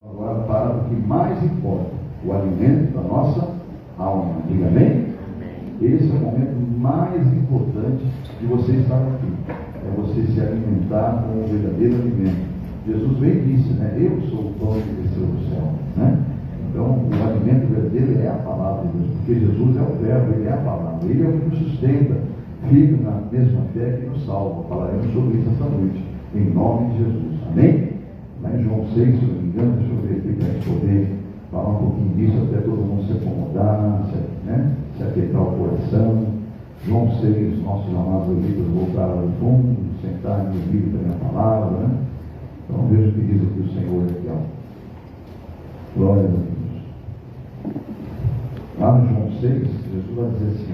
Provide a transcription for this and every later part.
Agora para o que mais importa, o alimento da nossa alma. Diga amém? Esse é o momento mais importante de você estar aqui. É você se alimentar com o verdadeiro alimento. Jesus veio e disse, né? Eu sou o pão que desceu do céu, né? Então, o alimento verdadeiro é a palavra de Deus, porque Jesus é o verbo, ele é a palavra, ele é o que nos sustenta. Fica na mesma fé que nos salva. Falaremos sobre isso esta noite, em nome de Jesus. Amém? Lá em João 6, se não me engano, deixa eu ver aqui para a gente poder falar um pouquinho disso, até todo mundo se acomodar, se aquietar o coração. João 6, nossos amados ouvidos voltaram ao fundo, sentar e ouvir também a palavra, né? Então veja o que diz aqui o Senhor aqui, ó. Glória a Deus. Lá no João 6, Jesus vai dizer assim,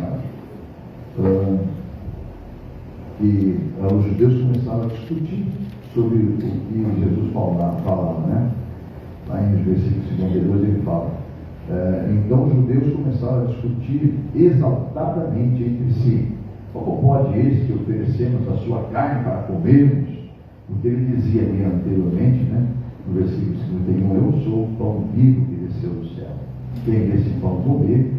que os judeus começaram a discutir sobre o que Jesus falava, né? Lá em versículo 52 ele fala, então os judeus começaram a discutir exaltadamente entre si, como pode este que oferecemos a sua carne para comermos? Porque ele dizia ali anteriormente, né, no versículo 51, eu sou o pão vivo que desceu do céu, quem desse pão comer,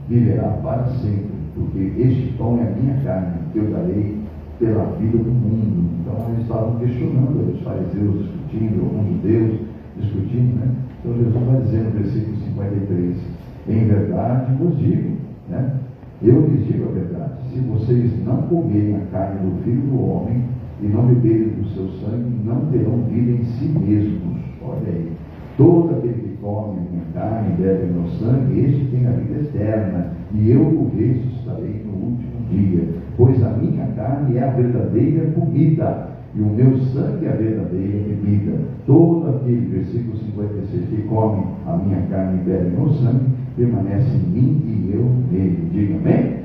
viverá para sempre, porque este pão é a minha carne, que eu darei pela vida do mundo. Então eles estavam questionando, os fariseus discutindo, alguns judeus discutindo, né? Então Jesus vai dizer no versículo 53, em verdade vos digo, né? Eu lhes digo a verdade, se vocês não comerem a carne do Filho do Homem e não beberem do seu sangue, não terão vida em si mesmos. Olha aí, todo aquele que come a minha carne e bebe meu sangue, este tem a vida eterna, e eu o ressuscitarei no último dia, pois a minha carne é a verdadeira comida, e o meu sangue é a verdadeira bebida. Todo aquele, versículo 56, que come a minha carne e bebe meu sangue, permanece em mim e eu nele. Diga amém?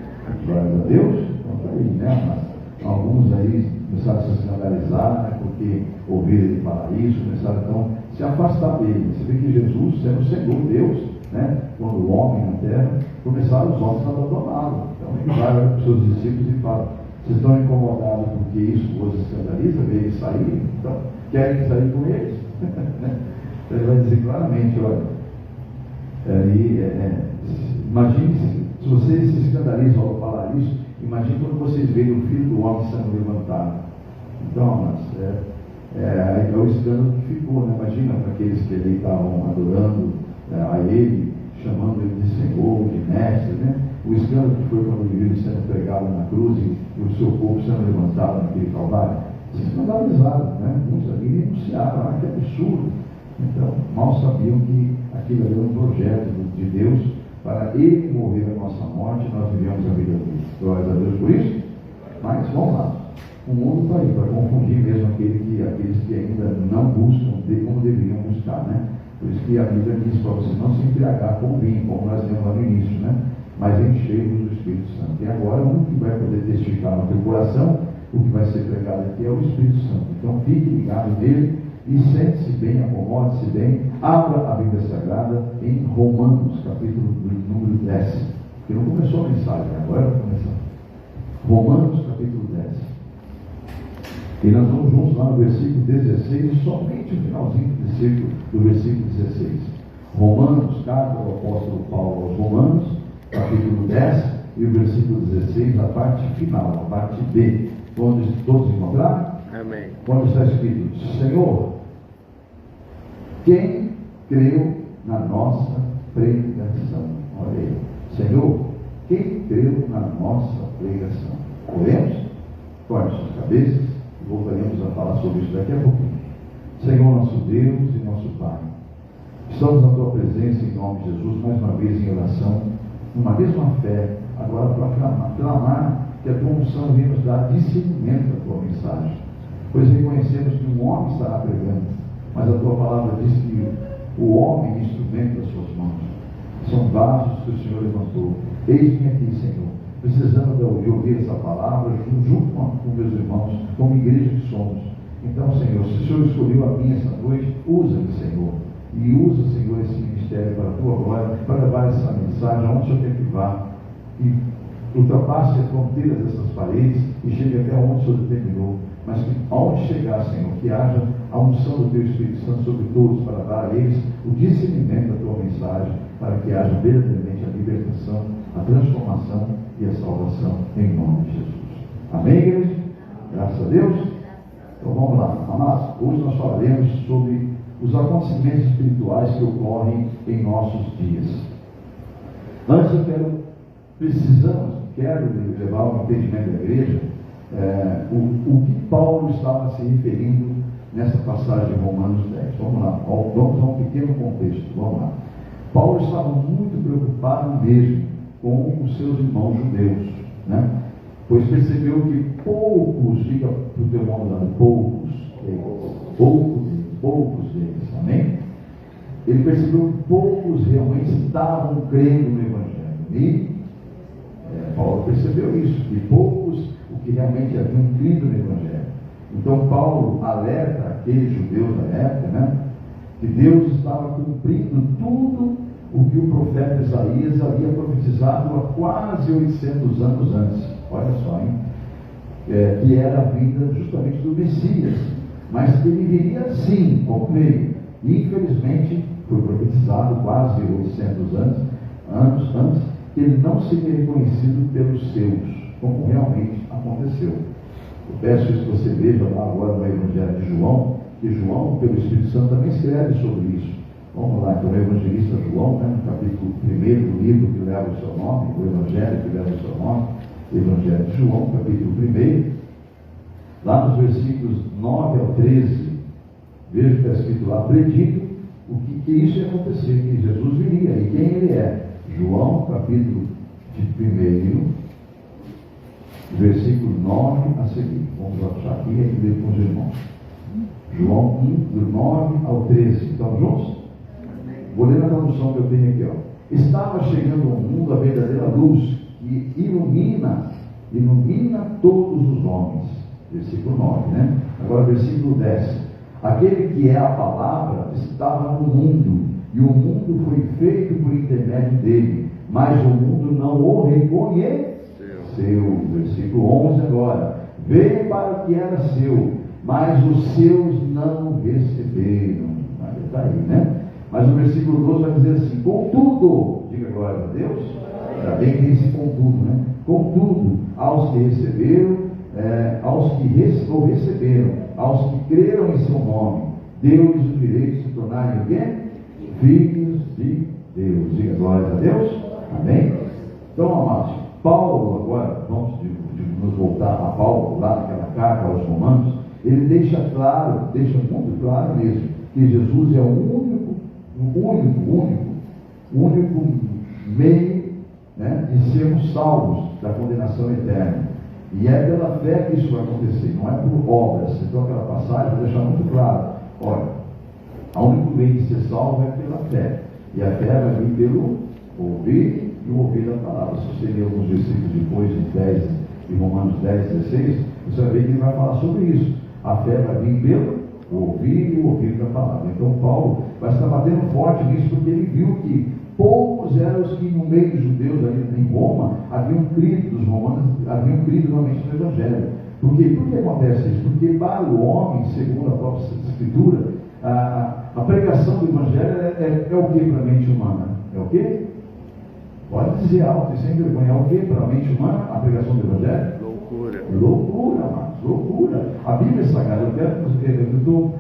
Glória a Deus. Então está aí, né? Mas alguns aí começaram a se escandalizar, né? Porque ouviram ele falar isso, começaram então a se afastar dele. Você vê que Jesus, sendo o Senhor Deus, né? Quando o homem na terra, começaram os homens a abandoná-lo. Então ele vai para os seus discípulos e fala, vocês estão incomodados porque isso vos escandaliza, ver eles saírem? Então, querem sair com eles? Então ele vai dizer claramente, olha, imagine se vocês se escandalizam ao falar isso, imagine quando vocês veem o Filho do Homem sendo levantado. Então, mas é o escândalo que ficou, né? Imagina para aqueles que ali estavam adorando a ele, chamando ele de Senhor, de Mestre, né? O escândalo que foi quando ele viu sendo pregado na cruz e o seu corpo sendo levantado naquele calvário. Se escandalizaram, né? Muitos ali denunciaram, que absurdo. Então, mal sabiam que aquilo era um projeto de Deus para ele morrer a nossa morte e nós vivemos a vida dele. Glória a Deus por isso. Mas vamos lá. O mundo está aí para confundir mesmo aqueles que ainda não buscam como deveriam buscar, né? Por isso que a Bíblia diz para você não se embriagar com vinho, como nós lemos lá no início, né? Mas enchei-vos do Espírito Santo. E agora um que vai poder testificar no teu coração, o que vai ser pregado aqui é o Espírito Santo. Então fique ligado nele e sente-se bem, acomode-se bem, abra a Bíblia Sagrada em Romanos, capítulo número 10. Que não começou a mensagem, agora vai começar. Romanos, capítulo 10. E nós vamos juntos lá no versículo 16, somente o finalzinho do versículo 16. Romanos, carta do apóstolo Paulo aos Romanos, capítulo 10, e o versículo 16, a parte final, a parte B. Onde todos encontraram? Amém. Onde está escrito, Senhor, quem creu na nossa pregação? Olha aí. Senhor, quem creu na nossa pregação? Oremos? Corte suas cabeças e voltaremos a falar sobre isso daqui a pouquinho. Senhor, nosso Deus e nosso Pai, estamos na Tua presença em nome de Jesus, mais uma vez em oração, numa mesma fé, agora para clamar que a Tua unção venha nos dar discernimento da Tua mensagem, pois reconhecemos que um homem estará pregando, mas a Tua palavra diz que o homem é instrumento das Suas mãos, são vasos que o Senhor levantou. Eis-me aqui, Senhor, precisando de ouvir essa palavra junto com meus irmãos, como igreja que somos. Então, Senhor, se o Senhor escolheu a mim essa noite, usa-me, Senhor, e usa, Senhor, esse ministério para a Tua glória, para levar essa mensagem aonde o Senhor quer que vá, e ultrapasse as fronteiras dessas paredes e chegue até onde o Senhor determinou. mas que aonde chegar, Senhor, que haja a unção do Teu Espírito Santo sobre todos, para dar a eles o discernimento da Tua mensagem, para que haja verdadeiramente a libertação, a transformação e a salvação, em nome de Jesus. Amém, igreja? Graças a Deus. Então vamos lá, amados. Hoje nós falaremos sobre os acontecimentos espirituais que ocorrem em nossos dias. Antes eu quero levar ao entendimento da igreja o que Paulo estava se referindo nessa passagem de Romanos 10. Vamos lá, vamos a um pequeno contexto. Vamos lá. Paulo estava muito preocupado mesmo com os seus irmãos judeus, né? Pois percebeu que poucos, diga para o teu irmão lá, poucos deles, amém? Ele percebeu que poucos realmente estavam crendo no Evangelho. E Paulo percebeu isso, que poucos o que realmente haviam crido no Evangelho. Então Paulo alerta aqueles judeus da época, né, que Deus estava cumprindo tudo o que o profeta Isaías havia profetizado há quase 800 anos antes. Olha só, hein? Que era a vinda justamente do Messias, mas que ele viria sim, como veio. Infelizmente, foi profetizado quase 800 anos antes, que ele não seria reconhecido pelos seus, como realmente aconteceu. Eu peço que você veja lá agora no Evangelho de João, que João, pelo Espírito Santo, também escreve sobre isso. Vamos lá, então o evangelista João, né, no capítulo 1 do livro que leva o seu nome, o Evangelho que leva o seu nome, o Evangelho de João, capítulo 1, lá nos versículos 9 ao 13, veja que está escrito lá, predito o que isso ia acontecer, que Jesus viria, e quem ele é. João, capítulo de 1, versículo 9 a seguir. Vamos achar aqui e ler com os irmãos. João 1, do 9 ao 13. Estão juntos? Vou ler na tradução que eu tenho aqui, ó. Estava chegando ao mundo a verdadeira luz que ilumina todos os homens. Versículo 9, né? Agora versículo 10. Aquele que é a palavra estava no mundo, e o mundo foi feito por intermédio dele, mas o mundo não o reconheceu. Versículo 11 agora. Veio para o que era seu, mas os seus não receberam. Está aí, né? Mas o versículo 12 vai dizer assim: contudo, diga glória a Deus, ainda bem que tem esse contudo, né? Contudo, aos que receberam, aos que o receberam, aos que creram em seu nome, deu-lhes o direito de se tornarem o quê? Filhos de Deus. Diga glória a Deus. Amém? Então, amados, Paulo, agora, vamos nos voltar a Paulo, lá naquela carta aos Romanos, ele deixa muito claro mesmo, que Jesus é o único meio, né, de sermos salvos da condenação eterna. E é pela fé que isso vai acontecer, não é por obras. Então aquela passagem vai deixar muito claro: olha, o único meio de ser salvo é pela fé, e a fé vai vir pelo ouvir e o ouvir da palavra. Se você ler alguns versículos depois de Romanos 10, 16, você vai ver que ele vai falar sobre isso. A fé vai vir pelo ouvir e o ouvir da palavra. Então Paulo vai estar batendo forte nisso, porque ele viu que poucos eram os que no meio dos judeus ali em Roma haviam crido, dos romanos haviam crido realmente no Evangelho. Por quê? Por que acontece isso? Porque para o homem, segundo a própria Escritura, a pregação do Evangelho é o que para a mente humana? É o que? Pode dizer alto e sem vergonha. É o que para a mente humana a pregação do Evangelho? Loucura, amados, loucura. A Bíblia Sagrada, eu estou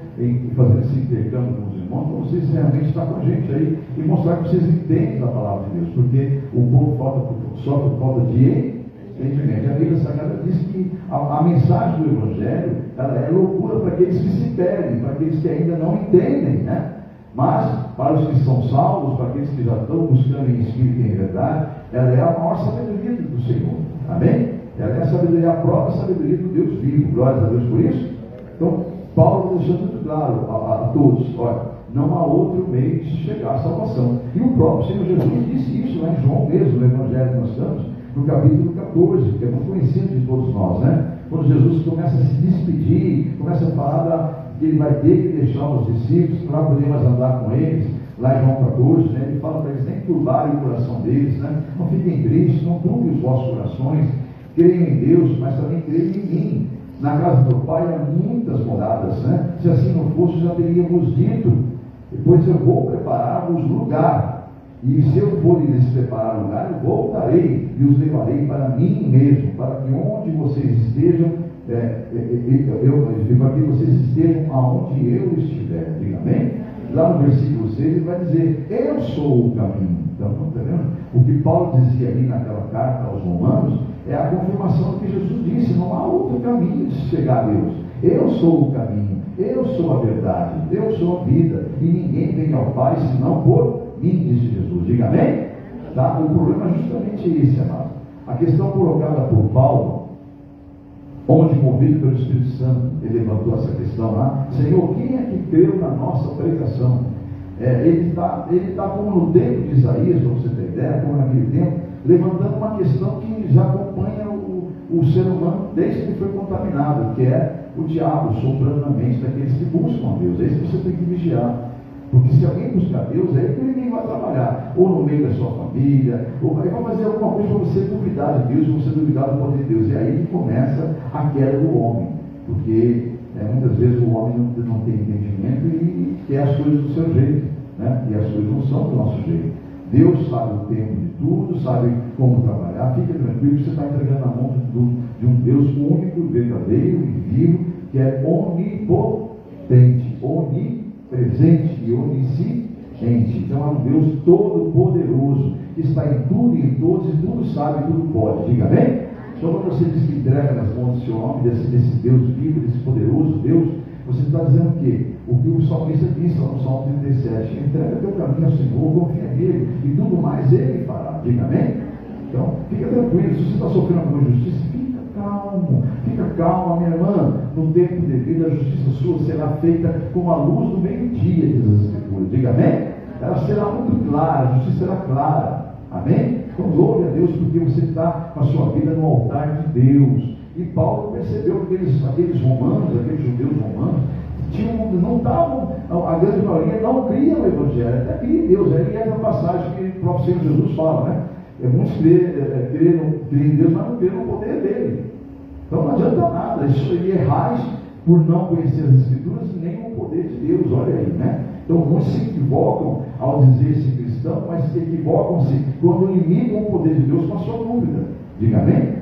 fazendo esse intercâmbio com os irmãos, para vocês realmente estar com a gente aí e mostrar que vocês entendem da palavra de Deus, porque o povo sofre por falta de entendimento. A Bíblia Sagrada diz que a mensagem do Evangelho ela é loucura para aqueles que se perdem, para aqueles que ainda não entendem, né? Mas para os que são salvos, para aqueles que já estão buscando em espírito e em verdade, ela é a maior sabedoria do Senhor. Amém? Ela é a sabedoria, a própria sabedoria do Deus vivo. Glória a Deus por isso. Então, Paulo deixou muito claro a todos: olha, não há outro meio de chegar à salvação. E o próprio Senhor Jesus disse isso lá em João mesmo, no Evangelho que nós estamos, no capítulo 14, que é muito conhecido de todos nós, né? Quando Jesus começa a se despedir, começa a falar que ele vai ter que deixar os discípulos para poder mais andar com eles, lá em João 14, né? Ele fala para eles nem turbarem o coração deles, né? Não fiquem tristes, não turbem os vossos corações, creiam em Deus, mas também creiam em mim. Na casa do meu pai há muitas moradas, né? Se assim não fosse, já teríamos dito. Depois eu vou preparar-vos lugar. E se eu for lhes preparar lugar, eu voltarei e os levarei para mim mesmo, para que onde vocês estejam, para que vocês estejam aonde eu estiver. Diga amém? Lá no versículo 6 ele vai dizer: eu sou o caminho. Então, está vendo? O que Paulo dizia ali naquela carta aos Romanos é a confirmação do que Jesus disse: não há outro caminho de chegar a Deus. Eu sou o caminho, eu sou a verdade, eu sou a vida, e ninguém vem ao Pai senão por mim, disse Jesus. Diga amém? Tá? O problema é justamente esse, amado. A questão colocada por Paulo, onde, movido pelo Espírito Santo, ele levantou essa questão lá: Senhor, quem é que creu na nossa pregação? Ele está como no tempo de Isaías, para você ter ideia, como naquele tempo, levantando uma questão que já acompanha o ser humano desde que foi contaminado, que é o diabo soprando na mente daqueles que buscam a Deus. É isso que você tem que vigiar. Porque se alguém buscar Deus, é aí que ninguém vai trabalhar, ou no meio da sua família, ou vai fazer alguma coisa para você duvidar de Deus, você duvidar do poder de Deus. E aí que começa a queda do homem, porque muitas vezes o homem não tem entendimento e quer as coisas do seu jeito, né? E as coisas não são do nosso jeito. Deus sabe o tempo de tudo, sabe como trabalhar. Fica tranquilo, você está entregando na mão de um Deus único, verdadeiro e vivo, que é onipotente, onipresente e onisciente. Então é um Deus todo-poderoso, que está em tudo e em todos, e tudo sabe e tudo pode. Diga amém? Então quando você diz que entrega nas mãos do seu nome, desse Deus vivo, desse poderoso Deus, você está dizendo o quê? O que o salmista disse lá no Salmo 37: entrega teu caminho ao Senhor, confia nele, e tudo mais ele fará. Diga amém? Então, fica tranquilo. Se você está sofrendo alguma injustiça, fica calma, minha irmã. No tempo devido, a justiça sua será feita como a luz do meio-dia, diz as Escrituras. Diga amém? Ela será muito clara, a justiça será clara. Amém? Então, louve a Deus, porque você está com a sua vida no altar de Deus. E Paulo percebeu que aqueles romanos, aqueles judeus romanos, não estavam, a grande maioria não cria no Evangelho, até cria em Deus. Aí é essa passagem que o próprio Senhor Jesus fala, né? Muitos creem em Deus, mas não creem no poder dele. Então não adianta nada, isso errais por não conhecer as Escrituras e nem o poder de Deus. Olha aí, né? Então muitos se equivocam ao dizer-se cristão, mas se equivocam-se quando limitam o poder de Deus com a sua dúvida. Diga amém?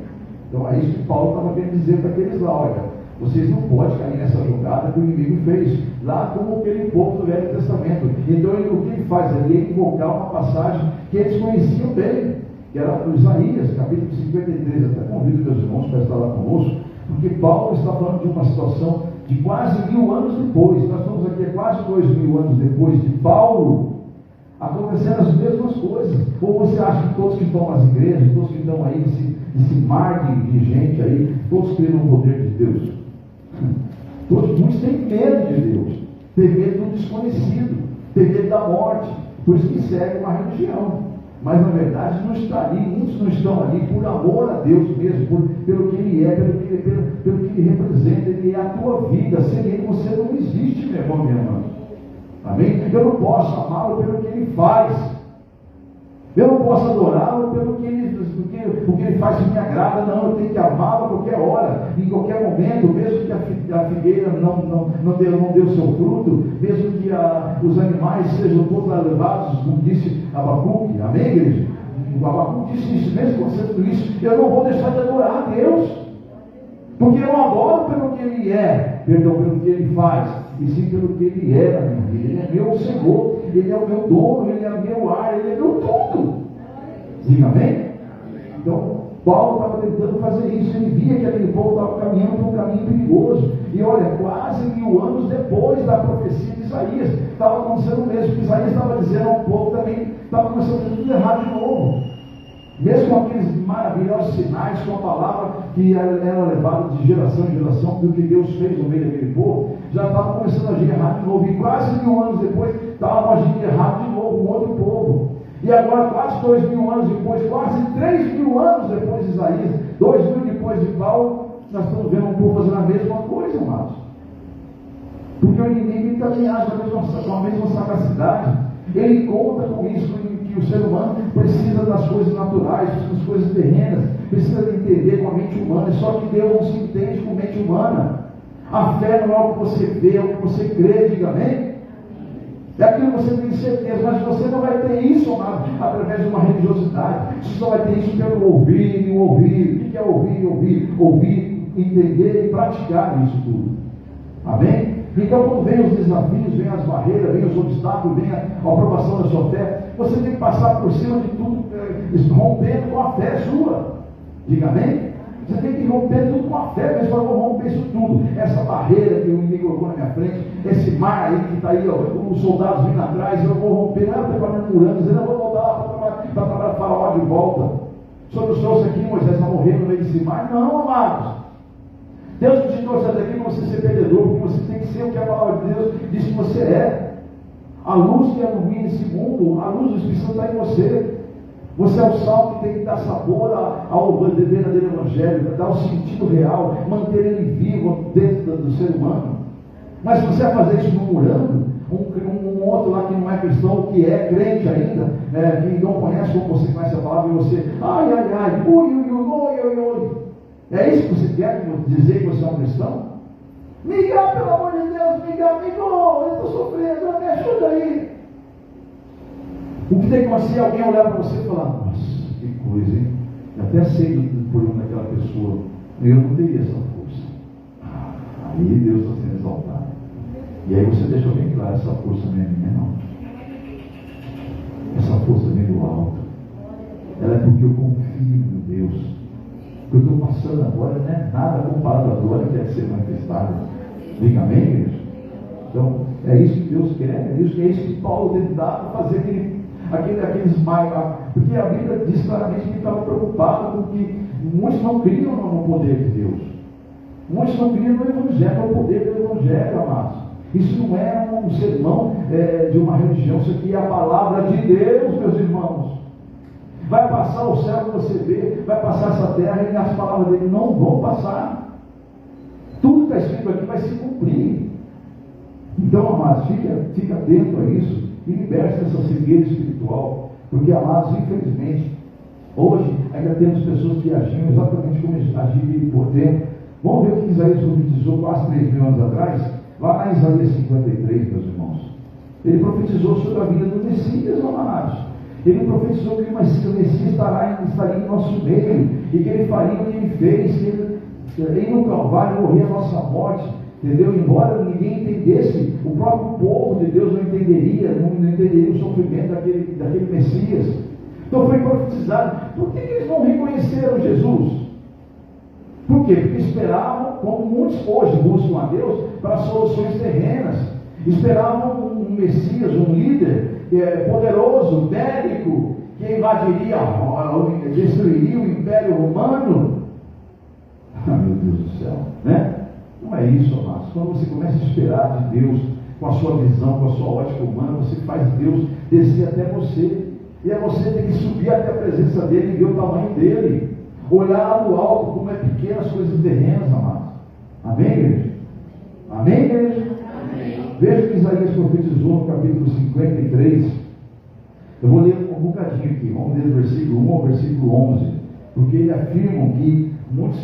Então é isso que Paulo estava querendo dizer para aqueles lá: olha, vocês não podem cair nessa jogada que o inimigo fez, lá como aquele povo do Velho Testamento. Então o que ele faz? Ele ia invocar uma passagem que eles conheciam bem, que era Isaías, capítulo 53. Até convido meus irmãos para estar lá conosco, porque Paulo está falando de uma situação de quase 1000 anos depois. Nós estamos aqui quase 2000 anos depois de Paulo, acontecendo as mesmas coisas. Ou você acha que todos que estão nas igrejas, todos que estão aí nesse mar de gente aí, todos creem no poder de Deus? Muitos têm medo de Deus, têm medo do desconhecido, têm medo da morte, por isso que seguem uma religião. Mas na verdade não está ali, muitos não estão ali por amor a Deus mesmo, pelo que Ele é, pelo que Ele representa. Ele é a tua vida. Sem Ele você não existe, meu irmão, minha irmã. Amém? Eu não posso amá-lo pelo que Ele faz. Eu não posso adorá-lo pelo que ele faz que me agrada. Não, eu tenho que amá-lo a qualquer hora, em qualquer momento, mesmo que a figueira não dê o seu fruto, mesmo que os animais sejam todos levados, como disse Abacuque. Amém, igreja? O Abacuque disse isso, mesmo acontecendo isso, eu não vou deixar de adorar a Deus, porque eu não adoro pelo que Ele é, pelo que Ele faz, e sim pelo que Ele é na minha vida. Ele é meu Senhor, Ele é o meu dono, Ele é o meu ar, Ele é meu tudo. Diga amém? Então, Paulo estava tentando fazer isso. Ele via que aquele povo estava caminhando por um caminho perigoso. E olha, quase 1000 anos depois da profecia de Isaías, estava acontecendo o mesmo. Que Isaías estava dizendo ao povo também, estava começando a fazer tudo errado de novo. Mesmo com aqueles maravilhosos sinais, com a palavra que era levada de geração em geração, do que Deus fez no meio daquele povo, já estava começando a agir errado de novo. E quase 1000 anos depois, estavam agindo errado de novo, um outro povo. E agora, quase 2000 anos depois, quase 3000 anos depois de Isaías, 2000 depois de Paulo, nós estamos vendo um povo fazendo a mesma coisa, amados. Porque o inimigo também age com a mesma sagacidade. Ele conta com isso, que o ser humano precisa das coisas naturais, das coisas terrenas. precisa entender com a mente humana, só que Deus não se entende com mente humana. A fé não é o que você vê, é o que você crê, diga amém? É aquilo que você tem certeza, mas você não vai ter isso, amado, através de uma religiosidade. Você só vai ter isso pelo ouvir e ouvir. O que é ouvir? Ouvir, entender e praticar isso tudo. Amém? Então, quando vem os desafios, vem as barreiras, vem os obstáculos, vem a aprovação da sua fé, você tem que passar por cima de tudo, rompendo com a fé sua. Diga amém? Você tem que romper tudo com a fé, mas eu vou romper isso tudo. Essa barreira que o inimigo colocou na minha frente, esse mar aí que está aí, ó, os soldados vindo atrás, eu vou romper, não é preparando muralhas, eu não vou voltar lá para trabalhar Faraó de volta. O Senhor nos trouxe aqui, Moisés, para morrer no meio desse mar? Não, amados. Deus não te trouxe aqui para você ser perdedor, porque você tem que ser o que a palavra de Deus diz que você é. A luz que ilumina esse mundo, a luz do Espírito Santo está em você. Você é o sal que tem que dar sabor ao verdadeiro evangelho, dar o sentido real, manter ele vivo dentro do ser humano. Mas se você vai fazer isso murmurando, um outro lá que não é cristão, que é crente ainda, que não conhece como você conhece a palavra, e você, ai, ui. É isso que você quer dizer que você é um cristão? Miguel, pelo amor de Deus, Miguel, eu estou sofrendo, me ajuda aí. O que tem que acontecer é alguém olhar para você e falar, nossa, que coisa, hein? Eu até sei do problema daquela pessoa, eu não teria essa força. Aí Deus está sendo exaltado. E aí você deixa bem claro, essa força não é minha, não. Essa força vem do alto. Ela é porque eu confio em Deus. O que eu estou passando agora não é nada comparado à glória que é ser manifestada. Diga amém, igreja? Então, é isso que Deus quer, é isso que Paulo teve dado para fazer aqueles mais. Porque a Bíblia diz claramente que ele estava preocupado com que muitos não criam no poder de Deus. Muitos não criam no Evangelho, no poder do Evangelho, amados. Isso não é um sermão de uma religião, isso aqui é a palavra de Deus, meus irmãos. Vai passar o céu que você vê, vai passar essa terra e as palavras dele não vão passar. Tudo que está escrito aqui vai se cumprir. Então, amados, fica atento a isso e liberte essa cegueira espiritual, porque, amados, infelizmente, hoje ainda temos pessoas que agiam exatamente como agiam por tempo. Vamos ver o que Isaías profetizou quase 3 mil anos atrás, lá em Isaías 53, meus irmãos. Ele profetizou sobre a vida do Messias, amados. Ele profetizou que o Messias estaria em nosso meio, e que ele faria o que ele fez, que ele no Calvário morrer a nossa morte. Entendeu? Embora ninguém entendesse, o próprio povo de Deus não entenderia o sofrimento daquele Messias. Então foi profetizado. Por que eles não reconheceram Jesus? Por quê? Porque esperavam, como muitos hoje buscam a Deus, para soluções terrenas. Esperavam um Messias, um líder poderoso, bélico, que invadiria, destruiria o Império Romano. Meu Deus do céu, né? Não é isso, amados. Quando você começa a esperar de Deus, com a sua visão, com a sua ótica humana, você faz Deus descer até você. E é você que tem que subir até a presença dele e ver o tamanho dele. Olhar lá no alto, como é pequena as coisas terrenas, amados. Amém, igreja? Amém, igreja? Amém. Veja que Isaías profetizou no capítulo 53. Eu vou ler um bocadinho aqui. Vamos ler do versículo 1 ao versículo 11. Porque ele afirma que muitos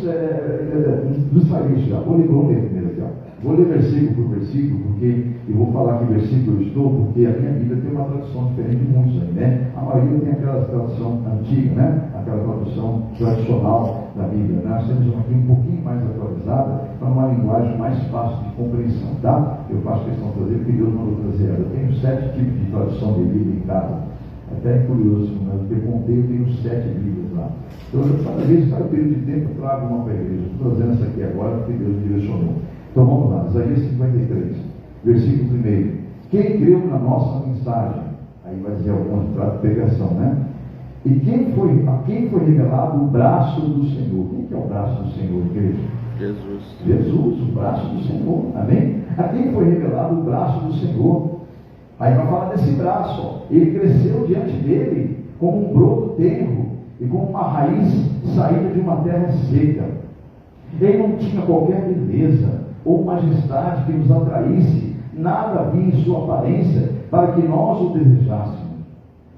dos israelitas, já vou ler primeiro aqui, ó. Vou ler versículo por versículo, porque eu vou falar que versículo eu estou, porque a minha Bíblia tem uma tradução diferente de muitos aí, né? A maioria tem aquela tradução antiga, né? Aquela tradução tradicional da Bíblia, né? Nós temos uma aqui um pouquinho mais atualizada, para uma linguagem mais fácil de compreensão, tá? Eu faço questão de trazer, porque Deus mandou trazer ela. Eu tenho 7 tipos de tradução de Bíblia em casa. Até é curioso, mas eu perguntei, eu tenho 7 Bíblias lá. Então, cada vez, cada período de tempo, eu trago uma para a igreja. Estou trazendo essa aqui agora, porque Deus me direcionou. Então, vamos lá, Isaías 53, versículo 1. Quem creu na nossa mensagem? Aí vai dizer alguns para pregação, né? E a quem foi revelado o braço do Senhor? Quem que é o braço do Senhor, igreja? Jesus, o braço do Senhor, amém? A quem foi revelado o braço do Senhor? Aí vai falar desse braço, ó. Ele cresceu diante dele como um broto tenro e como uma raiz saída de uma terra seca. Ele não tinha qualquer beleza ou majestade que nos atraísse, nada havia em sua aparência para que nós o desejássemos.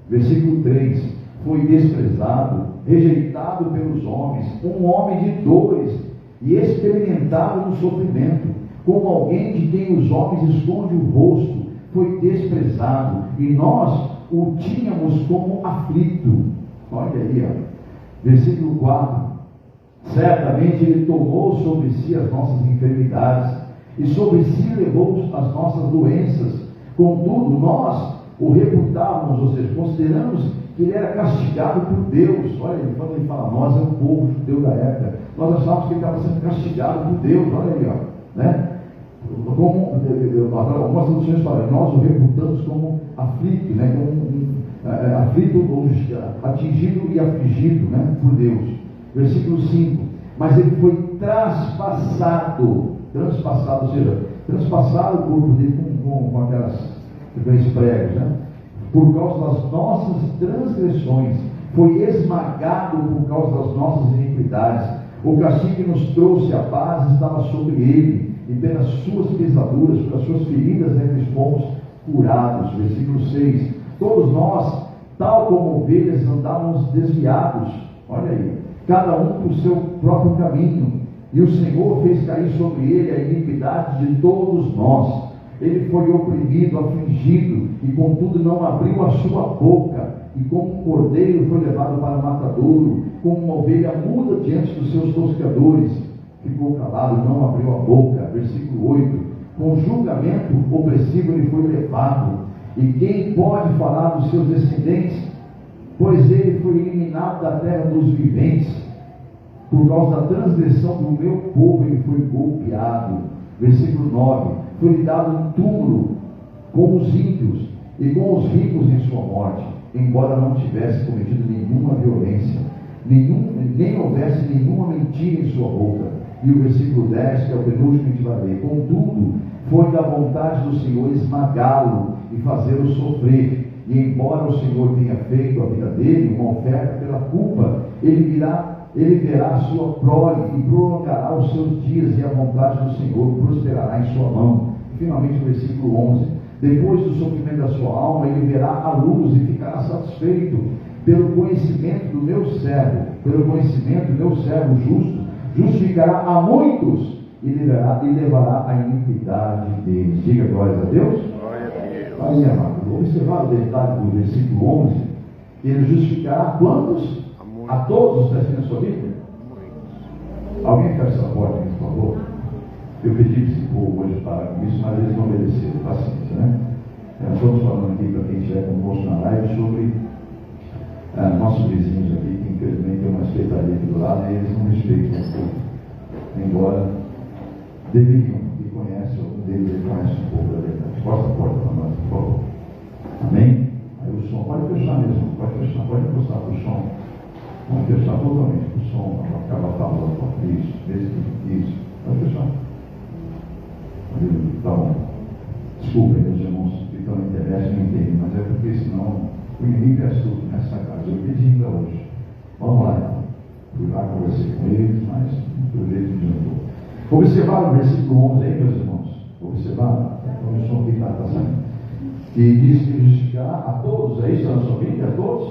Versículo 3: foi desprezado, rejeitado pelos homens, um homem de dores e experimentado no sofrimento, como alguém de quem os homens escondem o rosto, foi desprezado, e nós o tínhamos como aflito. Olha aí, versículo 4. Certamente ele tomou sobre si as nossas enfermidades, e sobre si levou as nossas doenças. Contudo, nós o reputávamos, ou seja, consideramos que ele era castigado por Deus. Olha, quando ele fala nós, é o povo judeu da época, nós achávamos que ele estava sendo castigado por Deus. Olha aí, né? Como algumas traduções falam, nós o reputamos como aflito, né? Como aflito, ou atingido e afligido, né? Por Deus. Versículo 5. Mas ele foi transpassado, ou seja, transpassado o corpo dele com aqueles pregos, né? Por causa das nossas transgressões, foi esmagado por causa das nossas iniquidades. O castigo que nos trouxe a paz estava sobre ele, e pelas suas pisaduras, pelas suas feridas, que fomos curados. Versículo 6. Todos nós, tal como ovelhas, andávamos desviados. Olha aí, cada um por seu próprio caminho, e o Senhor fez cair sobre ele a iniquidade de todos nós. Ele foi oprimido, afligido, e contudo não abriu a sua boca, e como um cordeiro foi levado para o matadouro, como uma ovelha muda diante dos seus tosqueadores, ficou calado, não abriu a boca. Versículo 8. Com julgamento opressivo ele foi levado, e quem pode falar dos seus descendentes? Pois ele foi eliminado da terra dos viventes, por causa da transgressão do meu povo ele foi golpeado. Versículo 9. Foi-lhe dado um túmulo com os ímpios e com os ricos em sua morte, embora não tivesse cometido nenhuma violência, nem houvesse nenhuma mentira em sua boca. E o versículo 10, que é o penúltimo que a gente vai ler. Contudo, foi da vontade do Senhor esmagá-lo e fazê-lo sofrer. E embora o Senhor tenha feito a vida dele uma oferta pela culpa, ele verá a sua prole e prolongará os seus dias, e a vontade do Senhor prosperará em sua mão. E finalmente o versículo 11. Depois do sofrimento da sua alma, ele verá a luz e ficará satisfeito pelo conhecimento do meu servo, justo, justificará a muitos e levará a iniquidade deles. Diga glória a Deus. Glória a Deus. Aí, amado, observar o detalhe do versículo 11. Ele justificará quantos? A todos. Está assim na sua Bíblia? Alguém fecha essa porta, por favor? Eu pedi para esse povo hoje parar com isso, mas eles não obedeceram. Paciência, né? Nós estamos falando aqui para quem estiver conosco na live sobre nossos vizinhos aqui, que infelizmente tem uma espeitaria aqui do lado, e eles não respeitam o povo, embora deveriam, e conhecem, algum deles ele conhece um pouco da verdade. Posta a porta para nós, por favor. Amém? Aí o som, pode fechar mesmo, pode encostar para o som, pode fechar totalmente para o som, acaba falando, isso, pode fechar. Tá bom. Desculpem, meus irmãos que estão na internet não entendem, mas é porque senão o inimigo é astuto nessa casa. Eu pedi ainda hoje. Vamos lá, então. Fui lá, conversei com eles, mas pelo jeito não adiantou. Observaram o versículo 11 aí, meus irmãos? Observaram? Então o som aqui está saindo. Que diz que justificará a todos. É isso na sua Bíblia? A todos?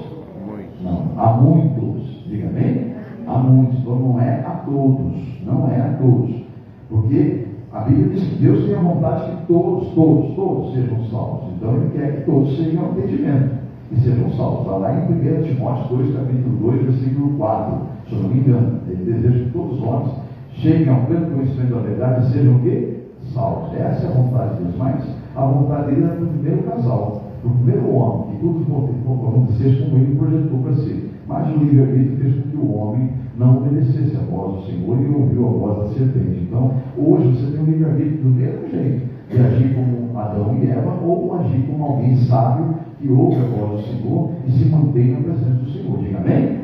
Muitos. Não, a muitos. Diga bem? A muitos. Então não é a todos. Não é a todos. Porque a Bíblia diz que Deus tem a vontade que todos sejam salvos. Então Ele quer que todos tenham entendimento e sejam salvos. Está lá em 1 Timóteo 2, capítulo 2, versículo 4. Se eu não me engano, Ele deseja que todos os homens cheguem ao pleno conhecimento da verdade e sejam o quê? Salvos. Essa é a vontade de Deus. Mas a vontade dele é para o primeiro casal, para o primeiro homem, que tudo acontecesse como Ele projetou para si. Mas o livre-arbítrio fez com que o homem não obedecesse a voz do Senhor e ouviu a voz da serpente. Então, hoje você tem um livre-arbítrio do mesmo jeito, de agir como Adão e Eva, ou agir como alguém sábio que ouve a voz do Senhor e se mantém na presença do Senhor. Diga amém?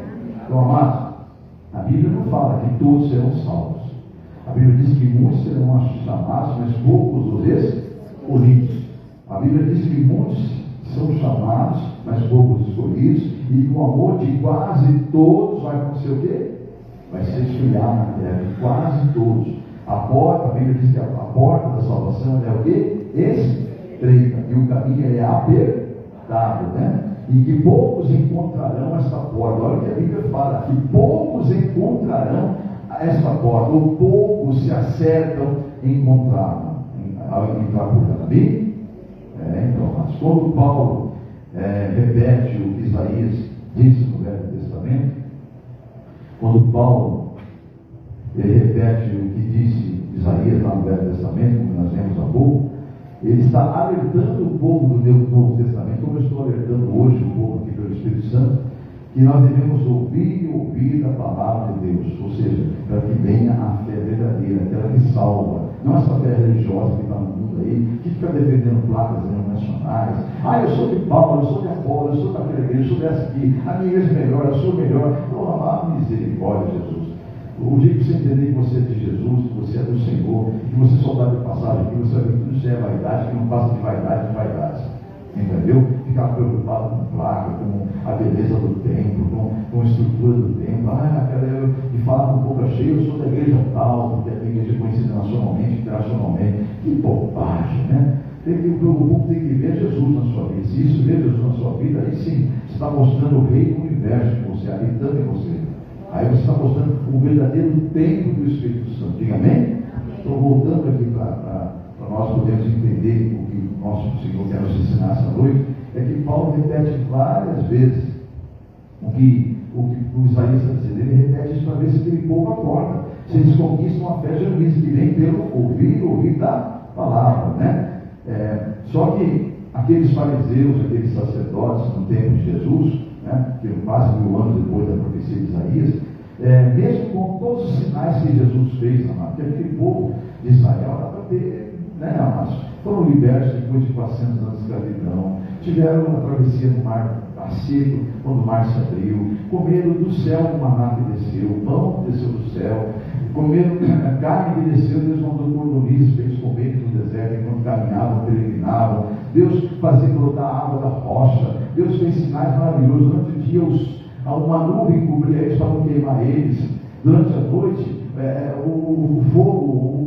Então, amados, a Bíblia não fala que todos serão salvos. A Bíblia diz que muitos serão chamados, mas poucos os escolhidos. A Bíblia diz que muitos são chamados, mas poucos escolhidos, e com o amor de quase todos vai acontecer o quê? Vai se esfriar na terra, de quase todos. A Bíblia diz que a porta da salvação é o quê? Estreita, e o caminho é apertado. dado, né? E que poucos encontrarão esta porta. Olha o que a Bíblia fala, que poucos encontrarão esta porta, ou poucos se acertam em encontrá-la, ao entrar por ela. Amém? Então, mas quando Paulo repete o que Isaías disse no Velho Testamento, quando Paulo repete o que disse Isaías lá no Velho Testamento, como nós vemos há pouco, ele está alertando o povo do Novo Testamento, como eu estou alertando hoje o povo aqui pelo Espírito Santo, que nós devemos ouvir a palavra de Deus, ou seja, para que venha a fé verdadeira, aquela que salva, não essa fé religiosa que está no mundo aí, que fica defendendo placas denominacionais. Eu sou de Paulo, eu sou de Apolo, eu sou daquela igreja, eu sou dessa aqui, a minha igreja é melhor, eu sou melhor. Não, misericórdia, Jesus. O dia que você entender que você é de Jesus, que você é do Senhor, que você só está de passagem, que você vai ver que tudo isso é vaidade, que não passa de vaidade em vaidade. Entendeu? Ficar preocupado com placa, com a beleza do templo, com a estrutura do templo. E falar com boca cheia, eu sou da igreja tal, porque a igreja é conhecida nacionalmente, internacionalmente. Que bobagem, né? O povo tem que ver Jesus na sua vida. Se isso ver Jesus na sua vida, aí sim, você está mostrando o rei do universo em você, habitando em você. Aí você está mostrando o verdadeiro templo do Espírito Santo. Diga amém? Estou voltando aqui para nós podermos entender o que o nosso Senhor quer nos ensinar essa noite. É que Paulo repete várias vezes o que o Isaías está dizendo. Ele repete isso para ver se aquele povo acorda, se eles conquistam a fé genuína que vem pelo ouvir da palavra, né? Só que aqueles fariseus, aqueles sacerdotes no tempo de Jesus, né, que quase 1000 anos depois da profecia de Isaías, mesmo com todos os sinais que Jesus fez, amado, que aquele povo de Israel dá para ter, né, amados, foram libertos depois de 400 anos de escravidão, tiveram uma travessia no mar seco, quando o mar se abriu, comeram do céu o maná que desceu, o pão que desceu do céu, comeram a carne que desceu, Deus mandou cordonices para eles comerem no deserto enquanto caminhavam, peregrinavam. Deus fazia brotar a água da rocha, Deus fez sinais maravilhosos. Durante o dia uma nuvem cobria eles para não queimar eles, durante a noite o fogo,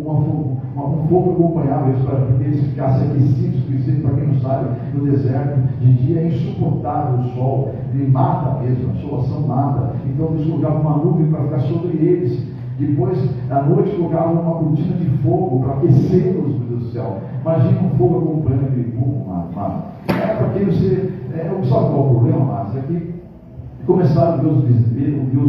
um fogo acompanhava eles para que eles ficassem aquecidos, porque para quem não sabe, no deserto de dia é insuportável o sol, ele mata mesmo, a insolação mata. Então Deus colocava uma nuvem para ficar sobre eles. Depois, à noite, colocava uma cortina de fogo para aquecê-los, meu Deus do céu. Imagina um fogo acompanhando aquele fogo, mano. Para que você. Sabe qual é o problema, mas é que começaram a ver os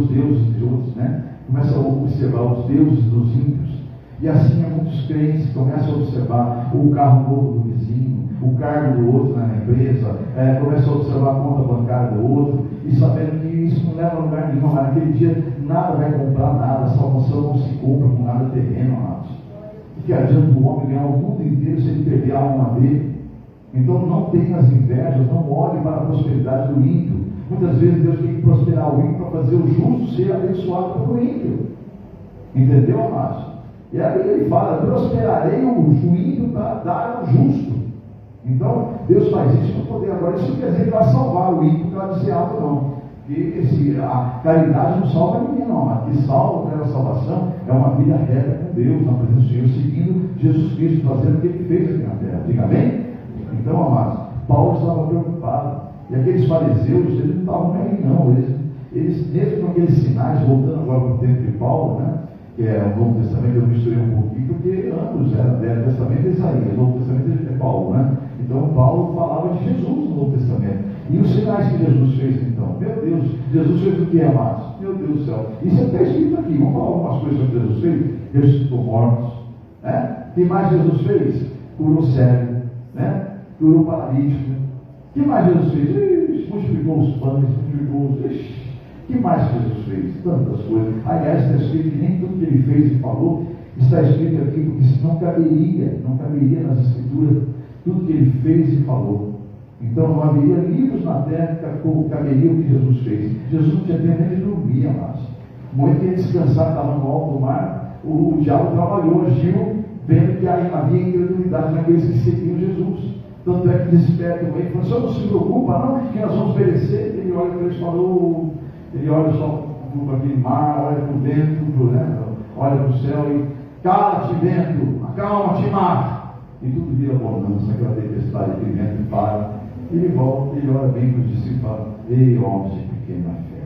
deuses de outros, né? Começam a observar os deuses dos ímpios. E assim muitos crentes começam a observar o carro novo do vizinho, o cargo do outro na empresa, começam a observar a conta bancária do outro, e sabendo que isso não leva a lugar nenhum, mas naquele dia nada vai comprar nada, a salvação não se compra com nada terreno, amados. Que adianta o homem ganhar o mundo inteiro se ele perder a alma dele? Então não tenha as invejas, não olhe para a prosperidade do ímpio. Muitas vezes Deus tem que prosperar o ímpio para fazer o justo ser abençoado pelo ímpio. Entendeu, amados? E aí ele fala, prosperarei o ímpio para dar ao justo. Então, Deus faz isso para poder. Agora, isso não quer dizer que vai salvar o ímpio para dizer algo, não. Porque a caridade não salva ninguém, não. A que salva pela salvação é uma vida reta com Deus, na presença do Senhor, seguindo Jesus Cristo, fazendo o que ele fez aqui na terra. Diga amém? Então, amados, Paulo estava preocupado. E aqueles fariseus, eles não estavam nem não. Eles, mesmo com aqueles sinais, voltando agora para o tempo de Paulo, né? Que é o Novo Testamento, eu misturei um pouquinho, porque ambos eram Velho Testamento e Isaías, o Novo Testamento é Paulo, né? Então Paulo falava de Jesus no Novo Testamento. E os sinais que Jesus fez, então, meu Deus, Jesus fez o que, amados? Meu Deus do céu, isso está escrito aqui. Vamos falar algumas coisas que Jesus fez. Ressuscitou mortos, né? O que mais Jesus fez? Curou cego, né? Curou paralítico. O que mais Jesus fez? Multiplicou os pães, multiplicou os... O que mais Jesus fez? Tantas coisas. Aliás, está escrito que nem tudo que ele fez e falou está escrito aqui, porque senão não caberia nas Escrituras tudo que ele fez e falou. Então não haveria livros na terra que caberia o que Jesus fez. Jesus não tinha tempo nem de dormir, amados. No momento que ele descansar, estava no alto do mar, o diabo trabalhou, agiu, vendo que havia incredulidade naqueles que seguiam Jesus. Tanto é que desperta o rei, falou: "Só não se preocupa, não, que nós vamos perecer." Ele olha para eles e falou. Ele olha só para aquele mar, olha para o vento, né? Olha para o céu e: "Cala-te, vento, acalma-te, mar." E tudo vira bonança, aquela tempestade, aquele vento para. Ele volta, ele ora bem para os discípulos e fala: ei, homens de pequena fé.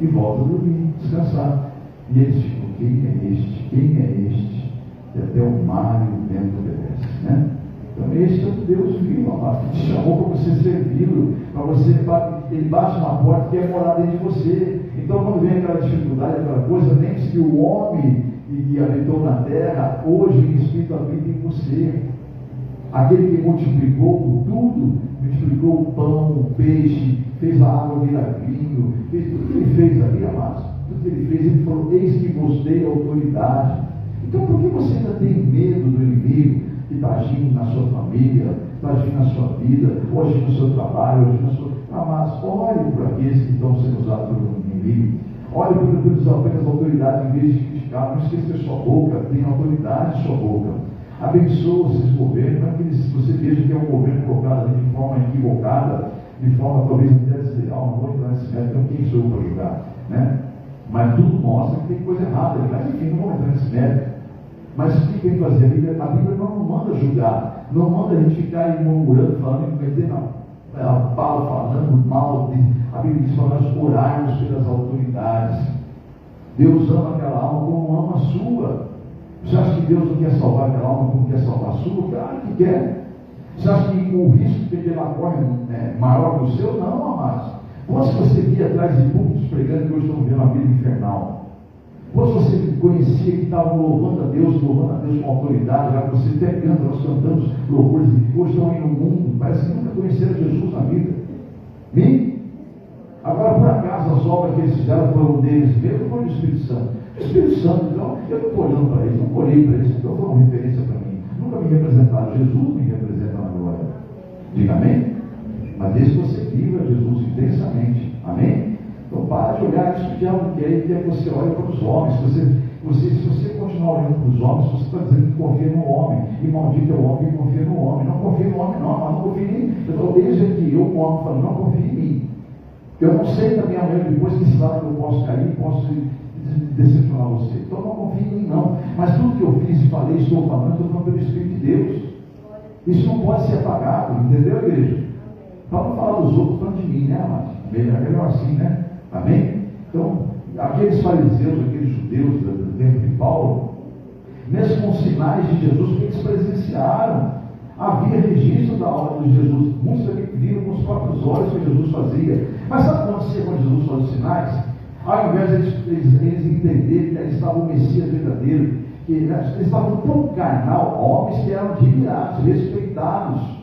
E volta a dormir, descansar. E eles ficam: quem é este? Quem é este? E até o mar e o vento obedecem, né? Então este é o Deus vivo, amado, que te chamou para você servi-lo, para você, ele bate na porta e quer morar dentro de você. Então quando vem aquela dificuldade, aquela coisa, lembre-se que o homem que habitou na terra, hoje em espírito habita em você. Aquele que multiplicou tudo, multiplicou o pão, o peixe, fez a água virar vinho, fez tudo que ele fez ali, amados. Tudo que ele fez, ele falou: eis que vos dei autoridade. Então por que você ainda tem medo do inimigo que está agindo na sua família, está agindo na sua vida, hoje no seu trabalho, hoje na sua... Amados, olhe por aqueles que estão sendo usados pelo inimigo. Olhe por apenas autoridade em vez de criticar. Não esqueça que a sua boca tem autoridade em sua boca. Abençoa esses governos, para que você veja que é um governo colocado ali de forma equivocada, de forma talvez até desleal. Não vou entrar nesse método, então quem sou eu para julgar, né? Mas tudo mostra que tem coisa errada ali. Mas enfim, não vou entrar nesse método. Mas o que tem que fazer? A Bíblia não manda julgar, não manda a gente ficar aí murmurando, falando, não meter na pau, falando mal. A Bíblia diz para nós orarmos pelas autoridades. Deus ama aquela alma como ama a sua. Você acha que Deus não quer salvar aquela alma como quer salvar a sua? Claro que quer. Você acha que o risco que ela corre é maior que o seu? Não, amados. Quando você via atrás de púlpitos pregando que hoje estão vivendo uma vida infernal, quando você conhecia que estavam louvando a Deus com autoridade, já que você até canta, nós cantamos louvores e hoje estão aí no mundo, parece que nunca conheceram Jesus na vida. Bem? Agora, por acaso, as obras que eles fizeram foram deles mesmo ou foi do Espírito Santo? O Espírito Santo, então, eu não estou olhando para eles, não olhei para eles, então foram referência para mim. Nunca me representaram, Jesus me representa na glória. Diga amém? Mas desde que você viva Jesus intensamente, amém? Então para de olhar isso que o diabo quer, ele quer que você olhe para os homens. Se você continuar olhando para os homens, você está dizendo que confia no homem, e maldito é o homem que confia no homem. Não confia no homem, não, mas não confia em mim. Eu estou desde aqui, eu com o homem falando, não confia em mim. Eu não sei também amanhã, depois que sabe que eu posso cair, posso decepcionar você. Então não confia em mim, não. Mas tudo que eu fiz e falei, estou falando pelo Espírito de Deus. Isso não pode ser apagado, entendeu, igreja? Para não falar dos outros, falando de mim, né, amados? Melhor assim, né? Amém? Então, aqueles fariseus, aqueles judeus do tempo de Paulo, mesmo com sinais de Jesus que eles presenciaram, havia registro da obra de Jesus. Muitos aqui viram com os próprios olhos o que Jesus fazia. Mas sabe o que acontecia quando Jesus fazia os sinais? Ao invés de eles entenderem que eles estavam o Messias verdadeiro, que eles estavam tão carnal, homens que eram admirados, respeitados.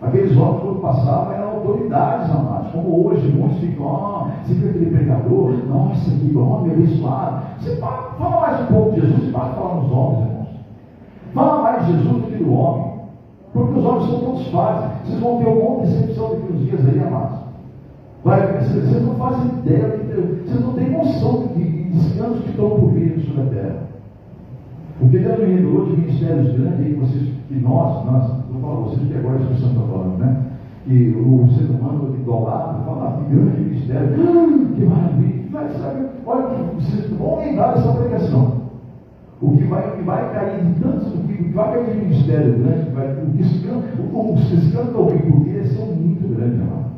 Aqueles homens, quando passavam, eram autoridades, amados. Como hoje, muitos ficam, você viu aquele pregador? Nossa, que homem abençoado. Você fala mais um pouco de Jesus e para de falar nos homens, irmãos. Fala mais de Jesus do que do homem. Porque os homens são todos falhos. Vocês vão ter um monte de decepção daqui uns dias aí, amados. Vocês não fazem ideia, vocês não têm noção de descansos que estão por vir sobre a terra. Porque Deus me revelou de ministérios grandes aí, que nós, vou falar vocês que agora a expressão está falando, né? Que o ser humano idolatra, fala que grande ministério, que maravilha, vai saber, olha, vocês vão lembrar dessa pregação. O que vai cair de tantos, o que vai cair de ministério grande, os escândalos porque são muito grandes, amado.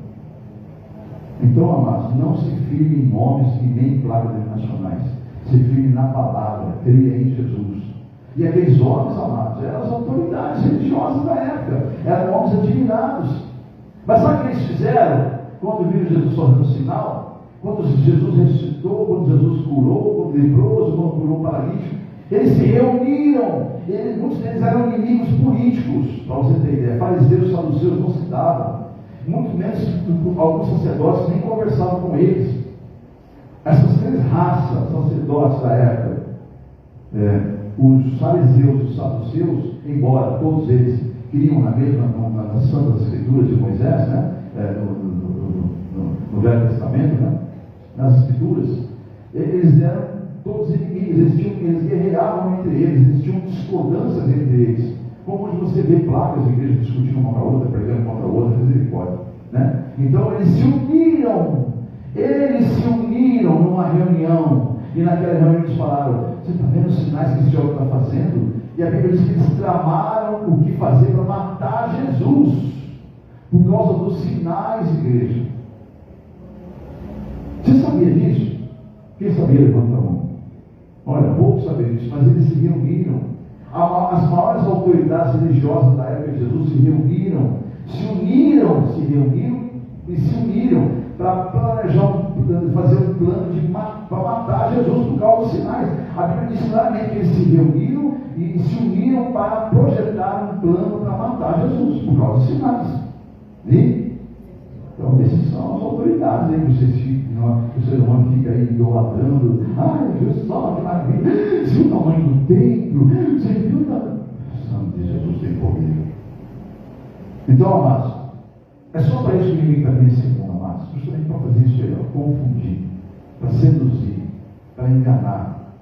Então, amados, não se firme em nomes e nem em placas nacionais. Se firme na palavra, creia em Jesus. E aqueles homens, amados, eram as autoridades religiosas da época, eram homens admirados. Mas sabe o que eles fizeram? Quando viram Jesus fazendo sinal, quando Jesus ressuscitou, quando Jesus curou, quando leproso, quando curou o paralítico, eles se reuniram. Muitos deles eram inimigos políticos, para você ter ideia. Fariseus e saduceus não se davam, muito menos alguns sacerdotes nem conversavam com eles. Essas três raças, sacerdotes da época, os fariseus e os saduceus, embora todos eles criam nas Santas Escrituras de Moisés, né? No Velho Testamento, né? Nas Escrituras, eles eram todos inimigos, eles guerreavam entre eles tinham discordâncias entre eles. Como hoje você vê placas de igreja discutindo uma com a outra, pregando contra a outra, misericórdia, né? Então eles se uniram numa reunião, e naquela reunião eles falaram: você está vendo os sinais que esse homem está fazendo? E a Bíblia diz que eles tramaram o que fazer para matar Jesus. por causa dos sinais, igreja. Você sabia disso? Quem sabia, levanta a mão. Olha, poucos sabiam disso, mas eles se reuniram. As maiores autoridades religiosas da época de Jesus se reuniram para planejar, fazer um plano para matar Jesus por causa dos sinais. A Bíblia diz claramente que eles se reuniram e se uniram para projetar um plano para matar Jesus por causa dos sinais. E? Então, esses são as autoridades aí que o ser humano fica aí idolatrando. Jesus, olha que maravilha. Você viu o tamanho do templo? Você viu o tamanho? Santo de Jesus tem poder. Então, amados, é só para isso que o inimigo está vindo esse mundo, amados. Justamente para fazer isso aí, confundir, para seduzir, para enganar,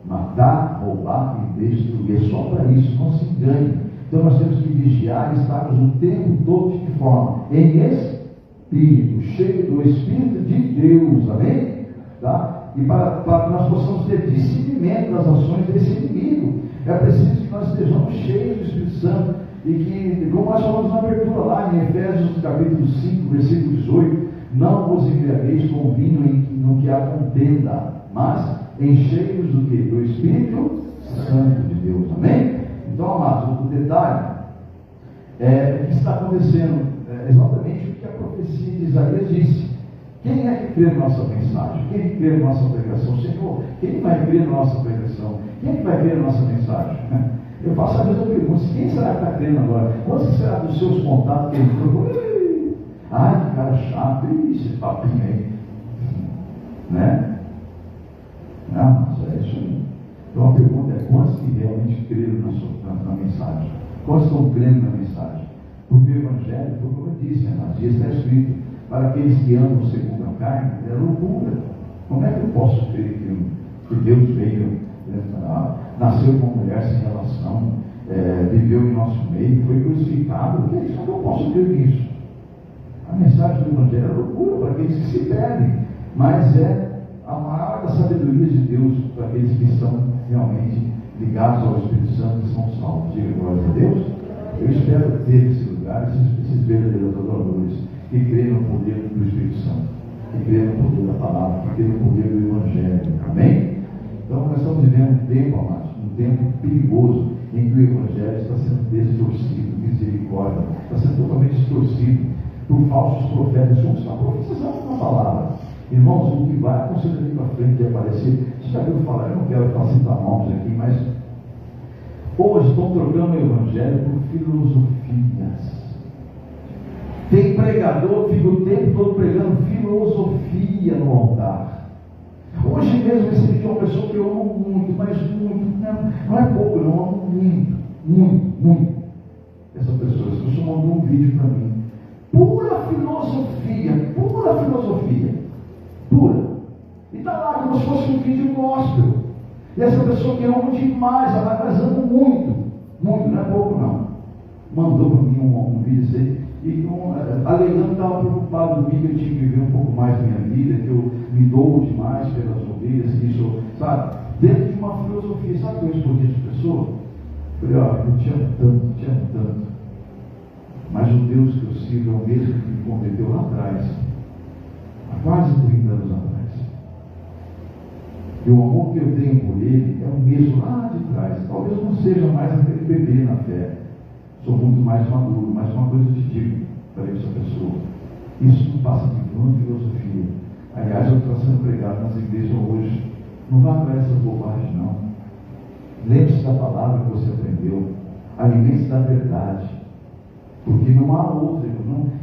matar, roubar e destruir. É só para isso, não se engane. Então nós temos que vigiar e estarmos o tempo todo de que forma? Em espírito, cheio do Espírito de Deus, amém? Tá? E para que nós possamos ter discernimento das ações desse inimigo, é preciso que nós estejamos cheios do Espírito Santo. E que, como nós falamos na abertura lá em Efésios capítulo 5, versículo 18, não vos embriagueis com vinho no que há contenda, mas enchei-vos do que? Do Espírito Santo de Deus, amém? Então, amados, o detalhe é o que está acontecendo, exatamente o que a profecia de Isaías disse. Quem é que crê na nossa mensagem? Quem é que crê na nossa pregação? Senhor, quem vai crer na nossa pregação? Quem é que vai crer na nossa mensagem? Eu faço a mesma pergunta: quem será que está crendo agora? Quantos será dos seus contatos que ele falou? Ai, que cara chato, esse papinho aí, né? Não, mas é isso aí. Então a pergunta é: quantos que realmente creram na mensagem? Quantos estão crendo na mensagem? Porque o Evangelho, como eu disse, nas dias está escrito: para aqueles que andam segundo a carne, é loucura. Como é que eu posso crer que Deus veio? Nasceu com uma mulher sem relação, viveu em nosso meio, foi crucificado? Como é que eu posso crer nisso? A mensagem do Evangelho é loucura para aqueles que se perdem, mas é a maior da sabedoria de Deus para aqueles que estão realmente ligados ao Espírito Santo e são salvos. Diga glória a Deus. Eu espero ter nesse lugar esses verdadeiros adoradores que creem no poder do Espírito Santo, que creem no poder da palavra, que creem no poder do Evangelho. Amém? Então nós estamos vivendo um tempo, amados, um tempo perigoso, em que o Evangelho está sendo distorcido, misericórdia, está sendo totalmente distorcido por falsos profetas. Como está profetizando na palavra. Irmãos, o que vai acontecer daqui para frente e aparecer, você já viu falar, eu não quero citar nomes aqui, mas hoje estão trocando o Evangelho por filosofias. Tem pregador que fica o tempo todo pregando filosofia no altar. Hoje mesmo recebi de uma pessoa que eu amo muito, mas muito, não é pouco, eu amo muito. Essa pessoa mandou um vídeo para mim. Pura filosofia. E está lá como se fosse um vídeo gospel. E essa pessoa que eu amo demais, mas amo muito, não é pouco não. Mandou para mim um vídeo assim. E alegando que estava preocupado comigo, eu tinha que viver um pouco mais da minha vida, que eu me dou demais pelas ovelhas, que isso, sabe? Dentro de uma filosofia, sabe o que eu respondi a essa pessoa? Eu falei: eu te amo tanto, mas o Deus que eu sigo é o mesmo que me converteu lá atrás, há quase 30 anos atrás. E o amor que eu tenho por Ele é o mesmo lá de trás. Talvez não seja mais aquele bebê na fé. Sou muito mais maduro, mas uma coisa eu te digo para essa pessoa: isso não passa de uma filosofia. Aliás, eu estou sendo pregado nas igrejas hoje. Não vá atrás dessa bobagem, não. Lembre-se da palavra que você aprendeu. Alimente-se da verdade. Porque não há outra.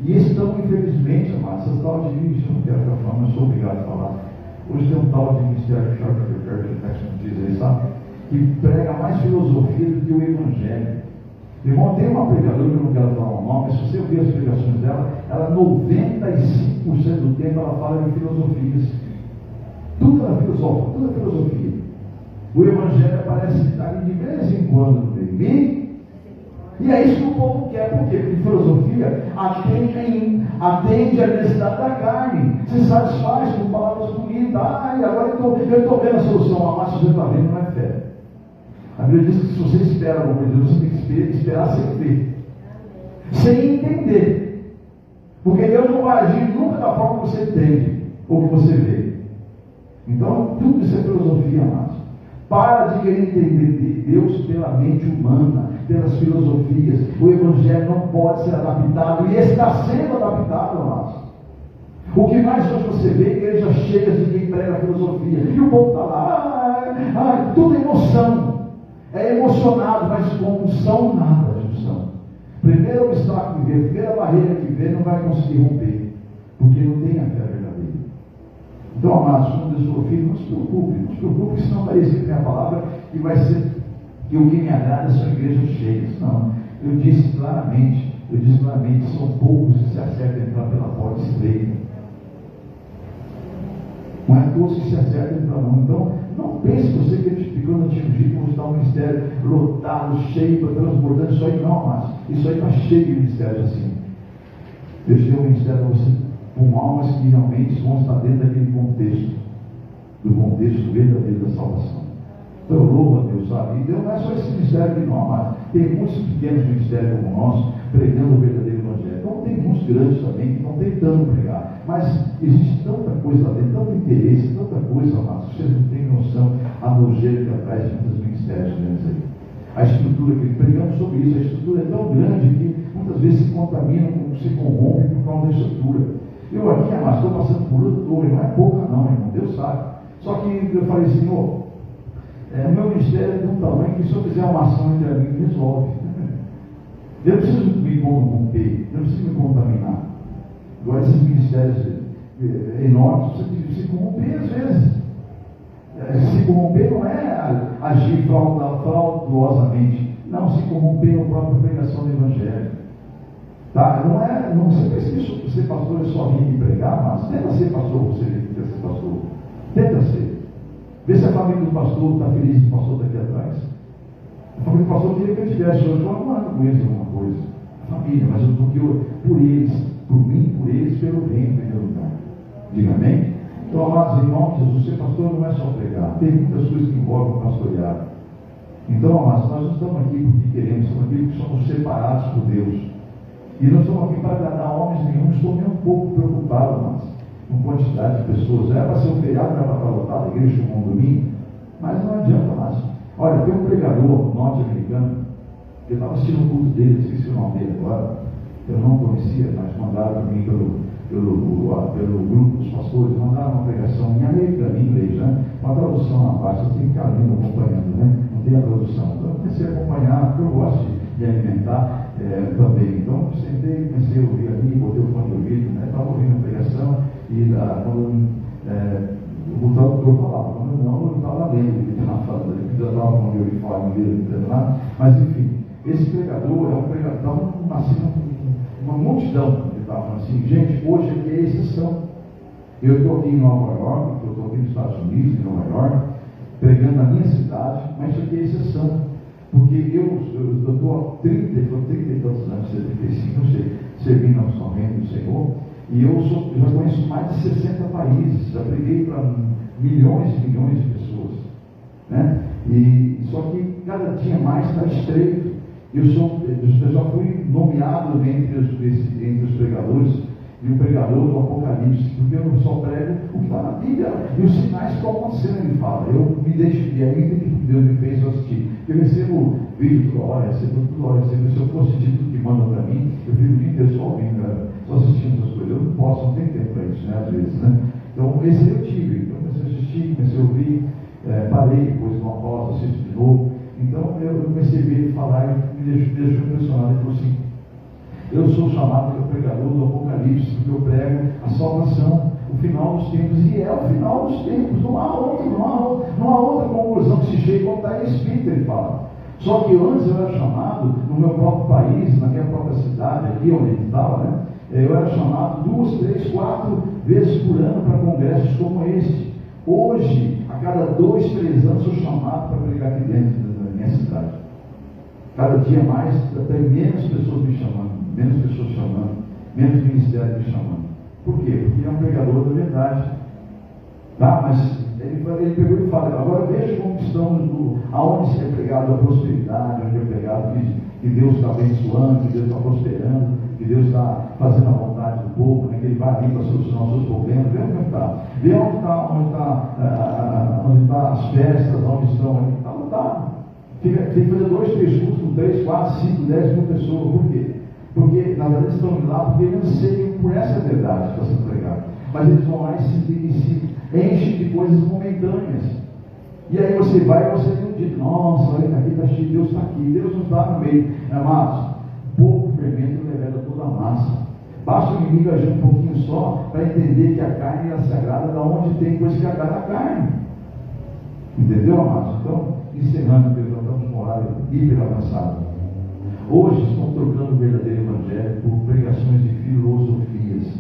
E esse tão, infelizmente, amados, essa tal de ministério, não quero ficar falando, mas sou obrigado a falar. Hoje tem um tal de ministério que diz aí, sabe? Que prega mais filosofia do que o Evangelho. Irmão, tem uma pregadora que eu não quero falar o nome, mas se você ouvir as pregações dela, ela 95% do tempo ela fala de filosofias. Tudo é filosofia. O Evangelho aparece ali de vez em quando no meio. E é isso que o povo quer. Por quê? Porque filosofia atende à necessidade da carne, se satisfaz com palavras bonitas. Agora eu estou vendo a solução. Mas se você está vendo, não é fé. A Bíblia diz que se você espera alguma coisa, você tem que esperar sem ver, sem entender. Porque Deus não vai agir nunca da forma que você entende ou que você vê. Então, tudo isso é filosofia, amados. Para de querer entender Deus pela mente humana, pelas filosofias. O Evangelho não pode ser adaptado, e está sendo adaptado, amados. O que mais hoje você vê, igrejas cheias de quem prega filosofia, e o povo está lá, tudo emoção, é emocionado, mas com unção nada de unção. Primeiro obstáculo que vê, primeira barreira que vê, não vai conseguir romper, porque não tem a fé verdadeira. Então, amados, quando eu sou filho, não se preocupe, senão vai escrito a palavra que vai ser que o que me agrada são igrejas cheias. Não, eu disse claramente, são poucos que se acertam a entrar pela porta estreita. Não é todos que se acertam a entrar, não. Então, não pense você que quando eu te ungir, como está o ministério lotado, cheio, transbordando, isso aí não, amados. Isso aí está cheio de ministérios assim. Deus deu um ministério para você, com almas que realmente vão estar dentro daquele contexto, do contexto verdadeiro da salvação. Então eu louvo a Deus, sabe? E Deus não é só esse ministério que não, mas tem muitos pequenos ministérios como o nosso, pregando o verdadeiro Evangelho. Então tem muitos grandes também que estão tentando pregar, mas existe tanta coisa lá dentro, tanto interesse, tanta coisa, mas vocês não têm noção a nojeira que atrás de muitos ministérios grandes aí. A estrutura que pregamos sobre isso, a estrutura é tão grande que muitas vezes se contaminam, se corrompem por causa da estrutura. Eu aqui, amados, estou passando por dor, não é pouca não, irmão, Deus sabe. Só que eu falei, Senhor, o meu ministério é de um tamanho que se eu fizer uma ação entre a mim, resolve. Eu não preciso me corromper, eu não preciso me contaminar. Agora, esses ministérios enormes, você tem que se corromper às vezes. Se corromper não é agir fraudulosamente, não, se corromper na própria pregação do Evangelho. Tá? Não você pensa que ser pastor é só vir e pregar, mas tenta ser pastor, você quer ser pastor. Tenta ser. Vê se a família do pastor está feliz que o pastor está aqui atrás. A família do pastor queria que ele estivesse hoje falando com eles alguma coisa. A família, mas eu estou por eles, por mim, por eles, pelo reino, em primeiro lugar. Diga amém? Então, amados irmãos, Jesus, ser pastor não é só pregar, tem muitas coisas que envolvem o pastoreado. Então, amados, nós não estamos aqui porque queremos, estamos aqui porque somos separados por Deus. E nós estamos aqui para agradar homens nenhum, estou nem um pouco preocupado, mas com quantidade de pessoas. Era para ser um feriado, era para estar lotado, a igreja chegou um domingo, mas não adianta mais. Olha, tem um pregador norte-americano, que eu estava assistindo o culto dele, esqueci o nome dele agora, eu não conhecia, mas mandaram para mim pelo grupo dos pastores, mandaram uma pregação em americano, em inglês, né? Uma tradução na parte, eu tenho que ficar lendo, acompanhando, né? Não tem a tradução. Então eu comecei a acompanhar, porque eu gosto de alimentar também. Então sentei, comecei a ouvir ali, botei o fone de ouvido, né? Estava ouvindo a pregação e quando o tradutor falava, quando não, eu estava lendo o que ele estava falando, ele já estava com o fone de ouvido falando inglês, nada. Mas enfim, esse pregador é um pregador, estava uma multidão. Estava falando assim, gente, hoje aqui é exceção. Eu estou aqui em Nova York, eu estou aqui nos Estados Unidos, em Nova York, pregando na minha cidade, mas isso aqui é exceção. Porque eu estou há 30 e tantos anos, 35, não sei, servindo ao reino do Senhor, e eu já conheço mais de 60 países, já preguei para milhões e milhões de pessoas. Né? E só que cada dia mais está estreito. Eu já fui nomeado entre os pregadores e o pregador do Apocalipse, porque eu não só prego o que está na Bíblia e os sinais que estão acontecendo, ele fala. Eu me identifiquei, aí que Deus me fez assistir. Eu recebo vídeo toda hora, recebo. Se eu fosse título que mandam para mim, eu fico o dia inteiro só ouvindo, só assistindo essas coisas. Eu não posso, não tenho tempo para isso, né, às vezes, né? Então, esse eu tive. Então, comecei a assistir, comecei a ouvir, parei, depois de uma pausa, assisto de novo. Então, eu comecei a ver ele falar e me deixou impressionado. Ele falou assim, eu sou chamado de pregador do Apocalipse, porque eu prego a salvação, o final dos tempos, e é o final dos tempos, não há outra conclusão que se chegue como está em Espírito, ele fala. Só que antes eu era chamado, no meu próprio país, na minha própria cidade, aqui onde ele estava, né? Eu era chamado 2, 3, 4 vezes por ano para congressos como este. Hoje, a cada 2, 3 anos, sou chamado para pregar aqui dentro da minha cidade. Cada dia mais, até menos pessoas me chamando, menos ministério me chamando. Por quê? Porque ele é um pregador da verdade. Tá? Mas ele pegou e fala, agora veja como estamos, aonde se é pregado a prosperidade, onde é pregado que Deus está abençoando, que Deus está prosperando, que Deus está fazendo a vontade do povo, né, que ele vai ali para solucionar os seus problemas, vê onde está. Vê onde está as festas, onde estão ali. Está lotado. Tem que fazer 2, 3 cultos com 3, 4, 5, 10 mil pessoas. Por quê? Porque, na verdade, estão indo lá porque eles anseiam por essa verdade que está sendo pregada. Mas eles vão lá e se enchem de coisas momentâneas. E aí você vai e você diz, nossa, olha aqui está cheio, Deus está aqui. Deus não está no meio, amados. Pouco fermento leveda toda a massa. Basta o inimigo agir um pouquinho só para entender que a carne é sagrada, da onde tem coisa que agrada a carne. Entendeu, amados? Então, encerrando, porque nós estamos com um horário hiper avançado. Hoje estão trocando o verdadeiro evangelho por pregações de filosofias.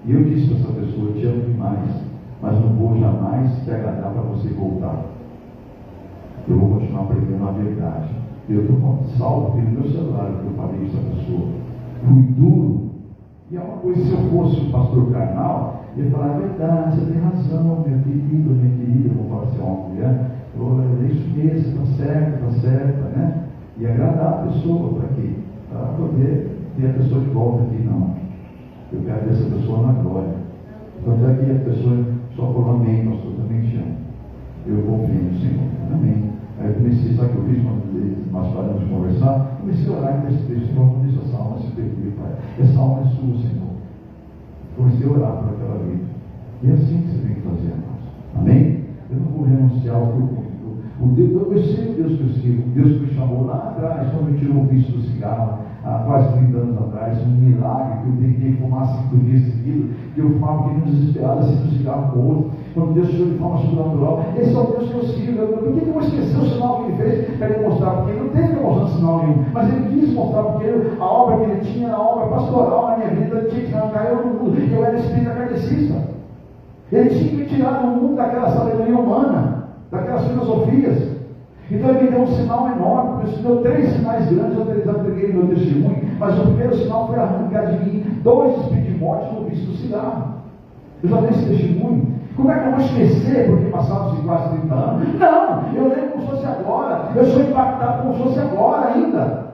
E eu disse para essa pessoa, eu te amo demais, mas não vou jamais te agradar para você voltar. Eu vou continuar pregando a verdade. Eu estou salvo pelo meu celular, que eu falei isso a pessoa. Fui duro. E é uma coisa, se eu fosse um pastor carnal, eu ia falar, é verdade, você tem razão, meu querido, minha querida, eu vou falar assim, uma mulher, é isso mesmo, está certa, né? E agradar a pessoa, para quê? Para poder ter a pessoa de volta aqui, não. Eu quero ver essa pessoa na glória. Então, daqui a pessoa só falou amém, pastor, também te amo. Eu confio no Senhor, amém. Aí eu comecei, sabe o que eu fiz quando nós paramos de conversar? Comecei a orar nesse texto, Senhor, quando disse essa alma se perdeu, Pai. Essa alma é sua, Senhor. Comecei a orar por aquela vida. E é assim que você tem que fazer, irmãos. Amém? Eu não vou renunciar ao que eu confio. Eu sei o Deus que eu sigo, o Deus que me chamou lá atrás, quando me tirou o vício do cigarro, há quase 30 anos atrás, um milagre que eu tentei fumar 5 dias seguidos, que eu fumava um pouquinho desesperado, assim, um cigarro com o outro, quando Deus tirou de forma sobrenatural. Esse é o Deus que eu sigo. Por que eu vou esquecer o sinal que ele fez para ele mostrar? Porque ele não teve que mostrar sinal nenhum, mas ele quis mostrar, porque a obra que ele tinha era a obra pastoral na minha vida, ele tinha que arrancar eu no mundo, eu era espírita kardecista. Ele tinha que me tirar do mundo daquela sabedoria humana, daquelas filosofias. Então ele me deu um sinal enorme, porque ele deu 3 sinais grandes, eu já entreguei meu testemunho, mas o primeiro sinal foi arrancar de mim 2 espíritos de morte no vício do cigarro. Eu já dei esse testemunho. Como é que eu vou esquecer, porque passaram-se quase 30 anos? Não, eu lembro como se fosse agora, eu sou impactado como se fosse agora ainda.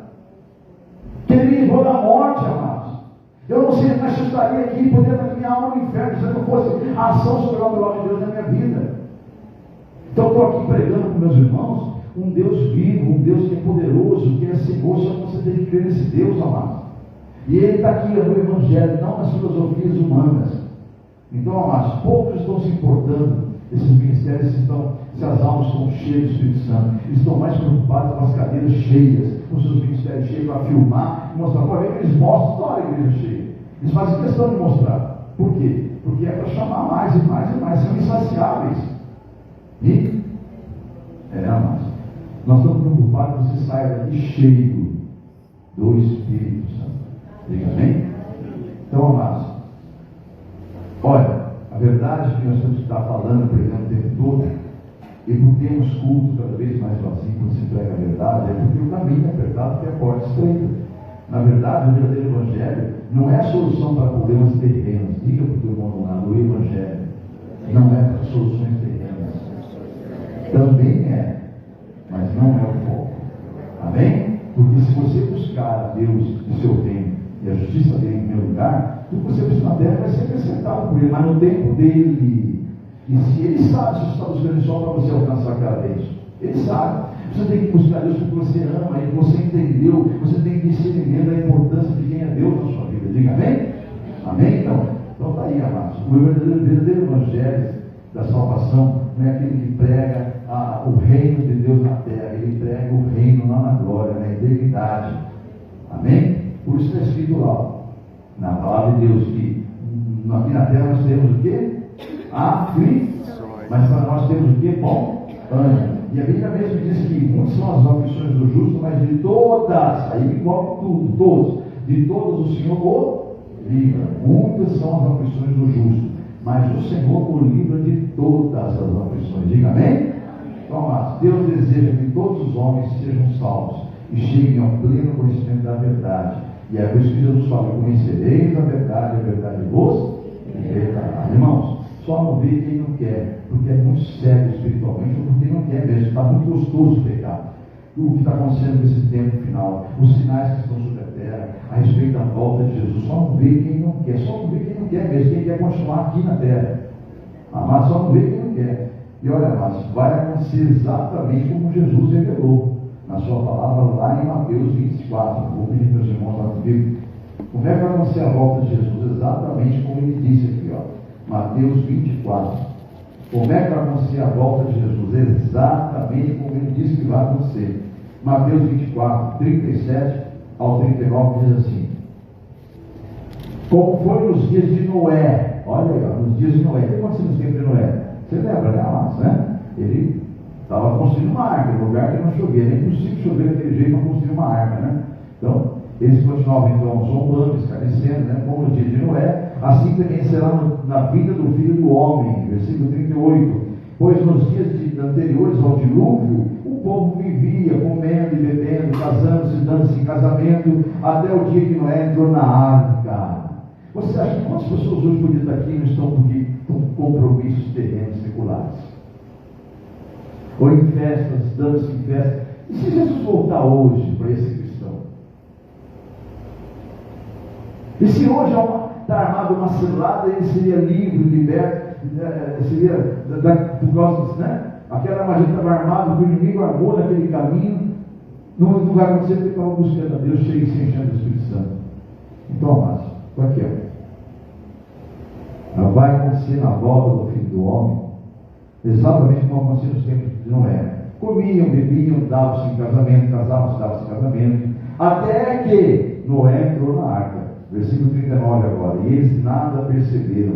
Que ele me livrou da morte, amados. Eu não sei, mas eu estaria aqui, poderia estar minha alma no inferno, se não fosse a ação sobrenatural de Deus na minha vida. Então eu estou aqui pregando com meus irmãos um Deus vivo, um Deus que é poderoso, que é Senhor, só que você tem que crer nesse Deus, amado. E Ele está aqui no Evangelho, não nas filosofias humanas. Então, amados, poucos estão se importando, esses ministérios estão, se as almas estão cheias do Espírito Santo, eles estão mais preocupados com as cadeiras cheias, com os seus ministérios cheios para filmar e mostrar. Pode ver que eles mostram toda a igreja cheia. Eles fazem questão de mostrar. Por quê? Porque é para chamar mais e mais e mais, são insaciáveis. E, amados, nós estamos preocupados que você saia daqui cheio do Espírito Santo. Diga amém? Então, amados, olha, a verdade que nós temos que estar falando, pregando o tempo todo, e por termos culto cada vez mais vazio quando se prega a verdade, é porque o caminho é apertado e a porta estreita. Na verdade, o verdadeiro Evangelho não é a solução para problemas terrenos. Diga para o teu irmão lá, o Evangelho não é para soluções terrenas. Também é, mas não é o foco. Amém? Porque se você buscar a Deus e seu reino e a justiça dele em primeiro lugar, tudo que você precisa na terra vai ser acrescentado por ele, mas no tempo dele. E se ele sabe, se você está buscando só para você alcançar aquela vez, ele sabe. Você tem que buscar Deus porque você ama, e você entendeu, você tem discernimento da importância de quem é Deus na sua vida. Diga amém? Amém? Então está aí, amados. O verdadeiro Evangelho da salvação não é aquele que prega o reino de Deus na terra, ele prega o reino lá na glória, na eternidade. Amém? Por isso está escrito lá, na palavra de Deus, que aqui na terra nós temos o quê? Aflições. Mas para nós temos o quê? Bom ânimo. E a Bíblia mesmo diz que muitas são as aflições do justo, mas de todas, aí envolve tudo, todos, de todas o Senhor o livra. Muitas são as aflições do justo, mas o Senhor o livra de todas as aflições. Diga amém? Então, amados, Deus deseja que todos os homens sejam salvos e cheguem ao pleno conhecimento da verdade. E é por isso que Jesus fala: conhecereis a verdade vos libertará. Irmãos, só não vê quem não quer, porque é muito sério espiritualmente, ou porque não quer mesmo, está muito gostoso pecar. O que está acontecendo nesse tempo final, os sinais que estão sobre a persevera a respeito da volta de Jesus. Só não vê quem não quer, só não vê quem não quer mesmo, quem quer continuar aqui na terra. Amados, só não vê quem não quer. E olha, amados, vai acontecer exatamente como Jesus revelou na sua palavra lá em Mateus 24. Vou pedir para os irmãos lá comigo. Como é que vai acontecer a volta de Jesus? Exatamente como ele disse aqui, ó. Mateus 24. Como é que vai acontecer a volta de Jesus? Exatamente como ele disse que vai acontecer. Mateus 24, 37 ao 39 diz assim: como foi nos dias de Noé. Olha aí, ó, nos dias de Noé. O que aconteceu nos tempos de Noé? Você lembra, né, amados, né? Ele estava construindo uma arca, no lugar que não chovia. Era impossível chover daquele jeito, não construir uma arca, né? Então, eles continuavam então zombando, escarnecendo, né? Como no dia de Noé, assim também será na vida do Filho do Homem. Versículo 38. Pois nos dias anteriores ao dilúvio, o povo vivia comendo e bebendo, casando-se, dando-se em casamento, até o dia que Noé entrou na arca. Você acha que quantas pessoas hoje podiam estar aqui e não estão porque estão com compromissos terrenos seculares? Ou em festas, dando-se em festas. E se Jesus voltar hoje para esse cristão? E se hoje está armado uma cilada, ele seria livre, liberto, seria por causa, né? Aquela magia estava armada, o inimigo armou naquele caminho, não vai acontecer porque estava buscando a Deus, cheio e se enchendo do Espírito Santo. Então, amados, estou aqui, ó. Vai acontecer na volta do Filho do Homem, exatamente como aconteceu nos tempos de Noé. Comiam, bebiam, davam-se em casamento, casavam-se, davam-se em casamento, até que Noé entrou na arca. Versículo 39 agora. E eles nada perceberam.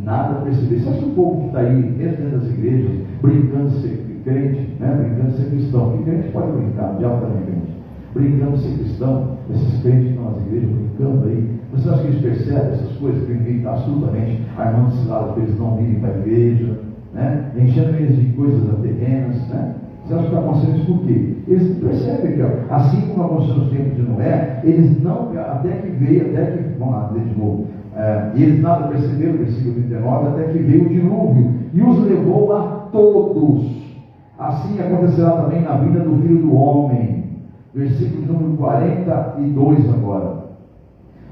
Nada perceberam. Você acha que o povo que está aí, dentro das igrejas, brincando de ser crente, né? Brincando de ser cristão? Que crente pode brincar? O diabo também é crente. Brincando de ser cristão, esses crentes que estão nas igrejas brincando aí, você acha que eles percebem essas coisas? Que o inimigo está absolutamente armando cilada para eles não virem para a igreja, né? Enchendo eles de coisas terrenas, né? Você acha que está acontecendo isso por quê? Eles percebem que, ó, assim como aconteceu nos tempos de Noé, eles não, vamos lá, ler de novo. E eles nada perceberam, versículo 39, até que veio o dilúvio e os levou a todos. Assim acontecerá também na vida do Filho do Homem. Versículo número 42 agora.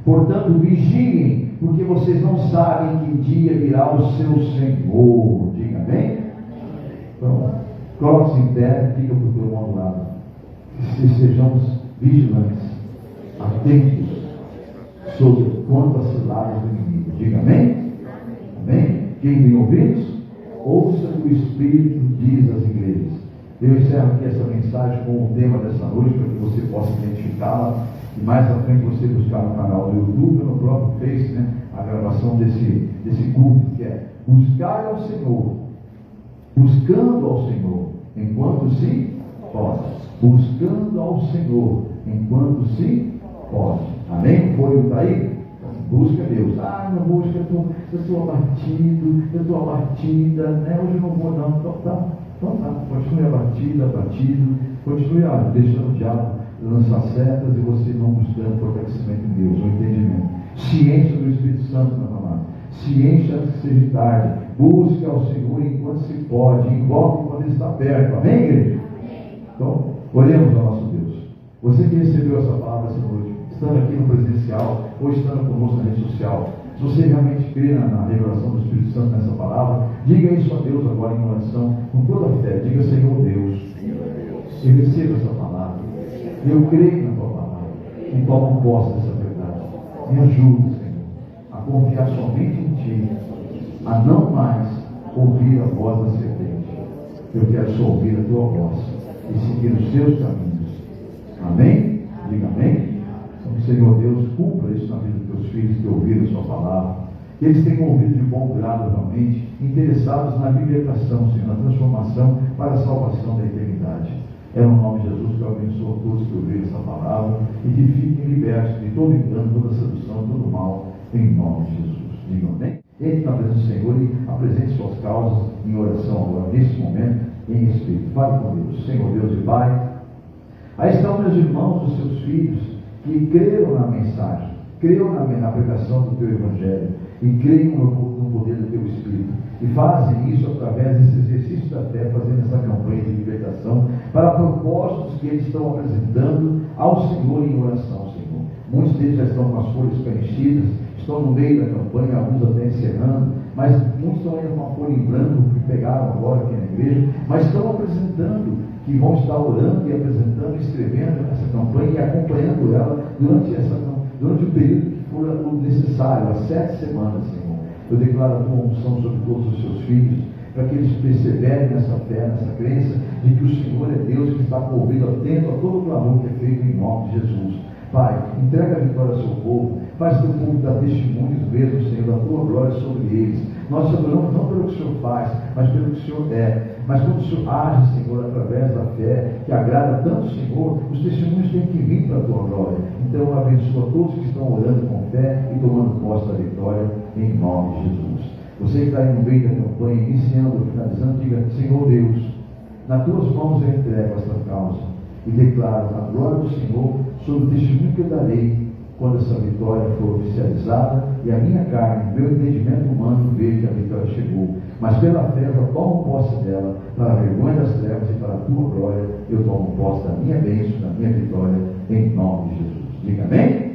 Portanto, vigiem, porque vocês não sabem que dia virá o seu Senhor. Diga amém? Então, coloque-se em pé e fica para o teu irmão do lado. Que sejamos vigilantes, atentos sobre quantas ciladas do inimigo. Diga amém? Amém? Quem tem ouvidos, ouça o que o Espírito diz às igrejas. Eu encerro aqui essa mensagem com o tema dessa noite, para que você possa identificá-la e mais à frente você buscar no canal do YouTube, no próprio Face, né, a gravação desse culto, que é buscar ao Senhor, buscando ao Senhor, enquanto se pode. Buscando ao Senhor, enquanto se pode. Amém? O fogo está aí? Busca Deus. Não busca, eu estou abatido, eu estou abatida, né? Hoje eu não vou não. Então tá. Continue abatido, continue deixando o diabo lançar setas e você não buscando fortalecimento em Deus, o entendimento. Se encha do Espírito Santo, meu amado. Se encha antes que seja tarde. Busque ao Senhor enquanto se pode. Invoque quando ele está perto. Amém, igreja? Então, olhemos ao nosso Deus. Você que recebeu essa palavra essa noite, estando aqui no presencial ou estando conosco na rede social, se você realmente crê na revelação do Espírito Santo nessa palavra, diga isso a Deus agora em oração, com toda a fé. Diga: Senhor Deus, eu recebo essa palavra, eu creio na tua palavra, e tomo posse dessa verdade. Me ajude, Senhor, a confiar somente em ti, a não mais ouvir a voz da serpente. Eu quero só ouvir a tua voz e seguir os teus caminhos. Amém? Diga amém. Senhor Deus, cumpra isso na vida dos teus filhos que ouviram a sua palavra, que eles tenham ouvido de bom grado realmente, interessados na libertação, Senhor, na transformação para a salvação da eternidade. É no nome de Jesus que eu abençoo todos que ouviram essa palavra e que fiquem libertos de todo engano, toda sedução, todo mal, em nome de Jesus. Digam amém? Entre na presença do Senhor e apresente suas causas em oração agora, nesse momento, em espírito. Fale com Deus. Senhor Deus e Pai, aí estão meus irmãos, os seus filhos, que creram na mensagem, creram na pregação do teu Evangelho e creem no poder do teu Espírito e fazem isso através desse exercício da fé, fazendo essa campanha de libertação para propósitos que eles estão apresentando ao Senhor em oração, Senhor. Muitos deles já estão com as folhas preenchidas, estão no meio da campanha, alguns até encerrando, mas muitos estão ainda com a folha em branco, que pegaram agora aqui na igreja, mas estão apresentando, que vão estar orando e apresentando, escrevendo essa campanha e acompanhando ela durante o período que for o necessário, as 7 semanas, Senhor. Eu declaro a tua unção sobre todos os seus filhos, para que eles perseverem nessa fé, nessa crença de que o Senhor é Deus que está com o ouvido atento a todo o clamor que é feito em nome de Jesus. Pai, entrega a vitória ao seu povo, faz teu povo dar testemunhos mesmo, Senhor, da tua glória sobre eles. Nós te adoramos não pelo que o Senhor faz, mas pelo que o Senhor é. Mas quando o Senhor age, Senhor, através da fé, que agrada tanto o Senhor, os testemunhos têm que vir para a tua glória. Então abençoa todos que estão orando com fé e tomando posse da vitória, em nome de Jesus. Você que está aí no meio da campanha, iniciando, finalizando, diga: Senhor Deus, nas tuas mãos eu entrego esta causa e declaro a glória do Senhor sobre o testemunho que eu darei quando essa vitória for oficializada e a minha carne, meu entendimento humano ver que a vitória chegou. Mas pela fé eu tomo posse dela, para a vergonha das trevas e para a tua glória, eu tomo posse da minha bênção, da minha vitória, em nome de Jesus. Diga amém?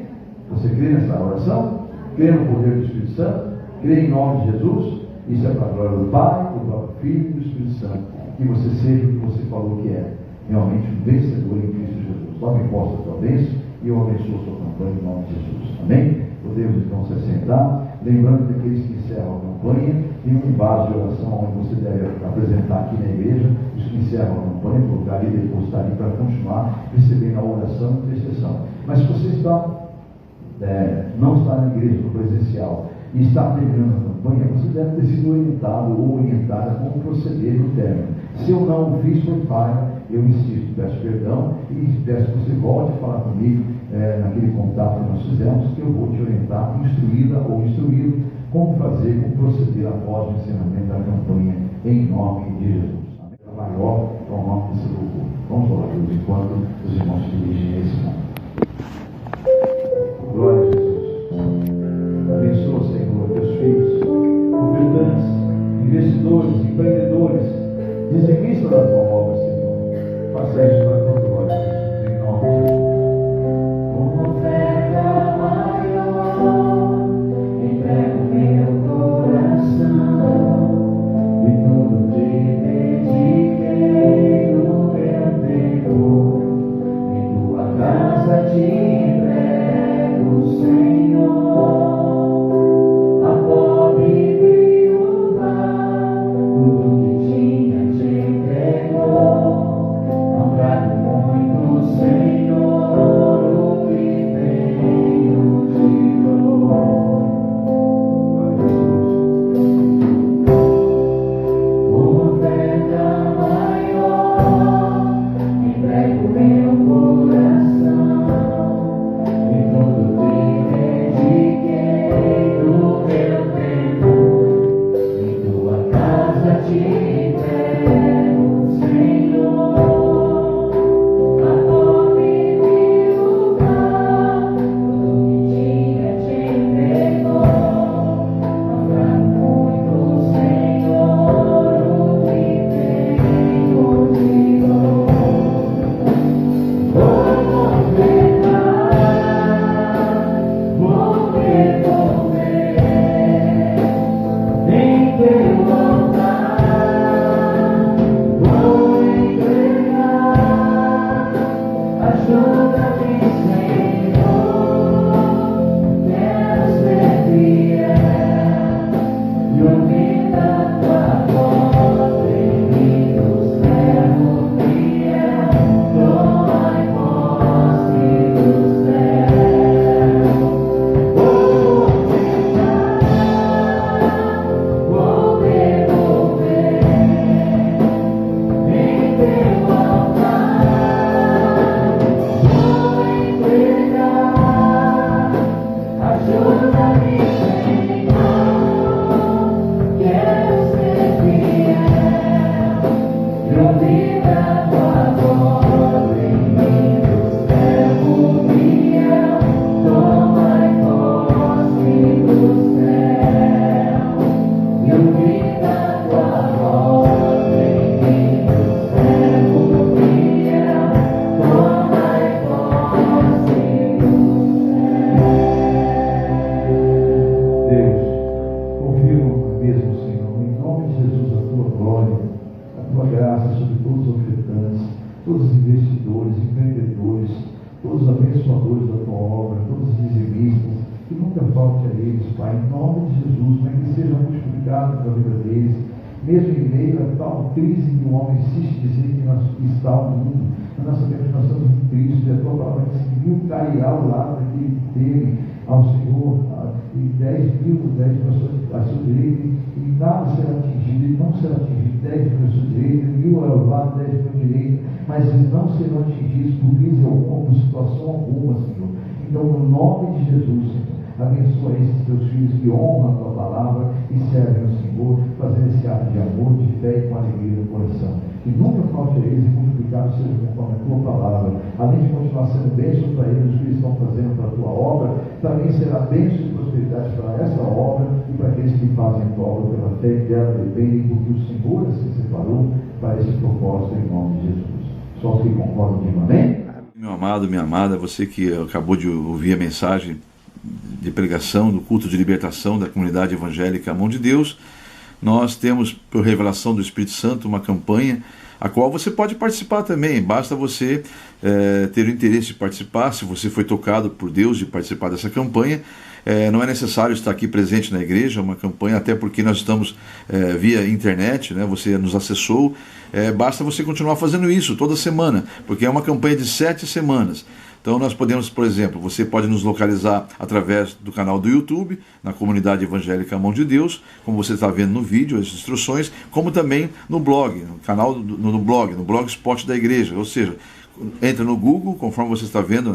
Você crê nessa oração? Crê no poder do Espírito Santo? Crê em nome de Jesus? Isso é para a glória do Pai, do próprio Filho e do Espírito Santo. Que você seja o que você falou que é, realmente um vencedor em Cristo Jesus. Tome posse da tua bênção e eu abençoo a sua campanha em nome de Jesus. Amém? Podemos então se assentar. Lembrando que aqueles que encerram a campanha tem um vaso de oração onde você deve apresentar aqui na igreja. Os que encerram a campanha, colocar ali, depois estar ali para continuar recebendo a oração e intercessão. Mas se você não está na igreja no presencial e está terminando a campanha, você deve ter sido orientado ou orientada como proceder no término. Se eu não o fiz por falha, eu insisto, peço perdão e peço que você volte a falar comigo naquele contato que nós fizemos, que eu vou te orientar, instruída ou instruído, como fazer, como proceder após o encerramento da campanha, em nome de Jesus. Amém? Maior ao nome desse louvor. Vamos orar a Deus enquanto os irmãos se dirigem a esse momento. Glória a Jesus. Abençoa, Senhor, teus filhos, ofertantes, investidores, empreendedores, dizimistas da tua obra, Senhor. Faça isso para a tua glória, Jesus, em nome de Jesus. Oferta maior, entrego meu coração e tudo te dediquei no meu tempo. Em tua casa te entrego, Senhor. A pobre viúva, tudo que tinha te entregou. abençoadores da tua obra, todos os dizimistas, que nunca falte a eles, Pai, em nome de Jesus, mas que seja multiplicado na vida deles, mesmo em meio a tal crise que o homem insiste em dizer que está o mundo. Na nossa vida nós estamos em Cristo, e a tua palavra conseguiu cair ao lado daquele que teme ao Senhor, e 10 pessoas à sua direita, e nada será atingido, e não será atingido 10 pessoas à sua direita, 1000 ao lado, 10 à sua direita, mas eles não serão atingidos por crise alguma, por situação alguma, Senhor. Então, no nome de Jesus, Senhor, abençoa esses teus filhos que honram a tua palavra e servem ao Senhor, fazendo esse ato de amor, de fé e com alegria no coração. Que nunca falte a eles e multiplicado seja conforme a tua palavra. Além de continuar sendo bênção para eles, o que eles estão fazendo para a tua obra, também será bênção e prosperidade para essa obra e para aqueles que fazem a tua obra pela fé que dela dependem, porque o Senhor se separou para esse propósito em nome de Jesus. Só os que concordam, digam amém. Meu amado, minha amada, você que acabou de ouvir a mensagem de pregação do culto de libertação da comunidade evangélica A Mão de Deus, nós temos, por revelação do Espírito Santo, uma campanha a qual você pode participar também. Basta você ter o interesse de participar. Se você foi tocado por Deus de participar dessa campanha, não é necessário estar aqui presente na igreja. É uma campanha, até porque nós estamos via internet, né? Você nos acessou. Basta você continuar fazendo isso toda semana, porque é uma campanha de 7 semanas. Então nós podemos, por exemplo, você pode nos localizar através do canal do YouTube, na comunidade evangélica A Mão de Deus, como você está vendo no vídeo, as instruções, como também no blog, no canal no blogspot da igreja. Ou seja, entra no Google, conforme você está vendo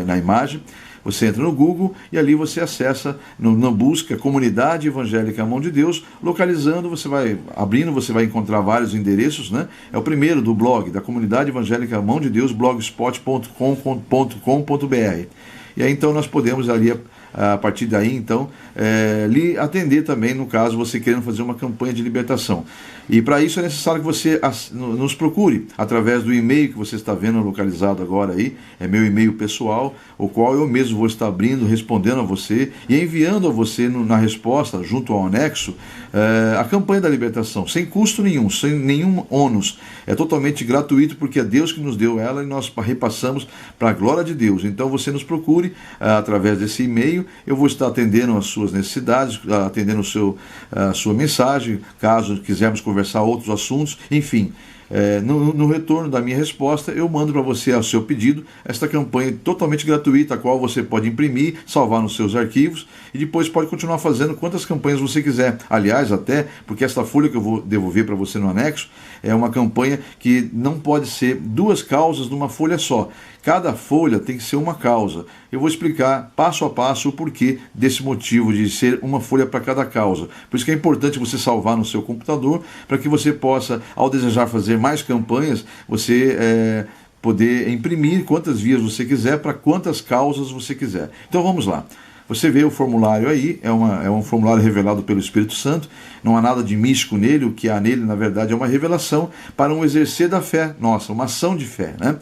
na imagem, você entra no Google e ali você acessa, na busca Comunidade Evangélica A Mão de Deus, localizando, você vai abrindo, você vai encontrar vários endereços, né? É o primeiro do blog, da Comunidade Evangélica A Mão de Deus, blogspot.com.br. E aí então nós podemos ali, a partir daí então, lhe atender também, no caso, você querendo fazer uma campanha de libertação. E para isso é necessário que você nos procure através do e-mail que você está vendo localizado agora aí, é meu e-mail pessoal, o qual eu mesmo vou estar abrindo, respondendo a você e enviando a você na resposta, junto ao anexo, a campanha da libertação, sem custo nenhum, sem nenhum ônus. É totalmente gratuito, porque é Deus que nos deu ela e nós repassamos para a glória de Deus. Então você nos procure através desse e-mail, eu vou estar atendendo as suas necessidades, atendendo a sua mensagem, caso quisermos conversar outros assuntos, enfim. No retorno da minha resposta, eu mando para você, ao seu pedido, esta campanha totalmente gratuita, a qual você pode imprimir, salvar nos seus arquivos e depois pode continuar fazendo quantas campanhas você quiser. Aliás, até porque esta folha que eu vou devolver para você no anexo é uma campanha que não pode ser 2 causas numa folha só. Cada folha tem que ser uma causa. Eu vou explicar passo a passo o porquê desse motivo de ser uma folha para cada causa. Por isso que é importante você salvar no seu computador, para que você possa, ao desejar fazer mais campanhas, você poder imprimir quantas vias você quiser, para quantas causas você quiser. Então vamos lá. Você vê o formulário aí, é um formulário revelado pelo Espírito Santo, não há nada de místico nele, o que há nele, na verdade, é uma revelação para um exercer da fé nossa, uma ação de fé, né?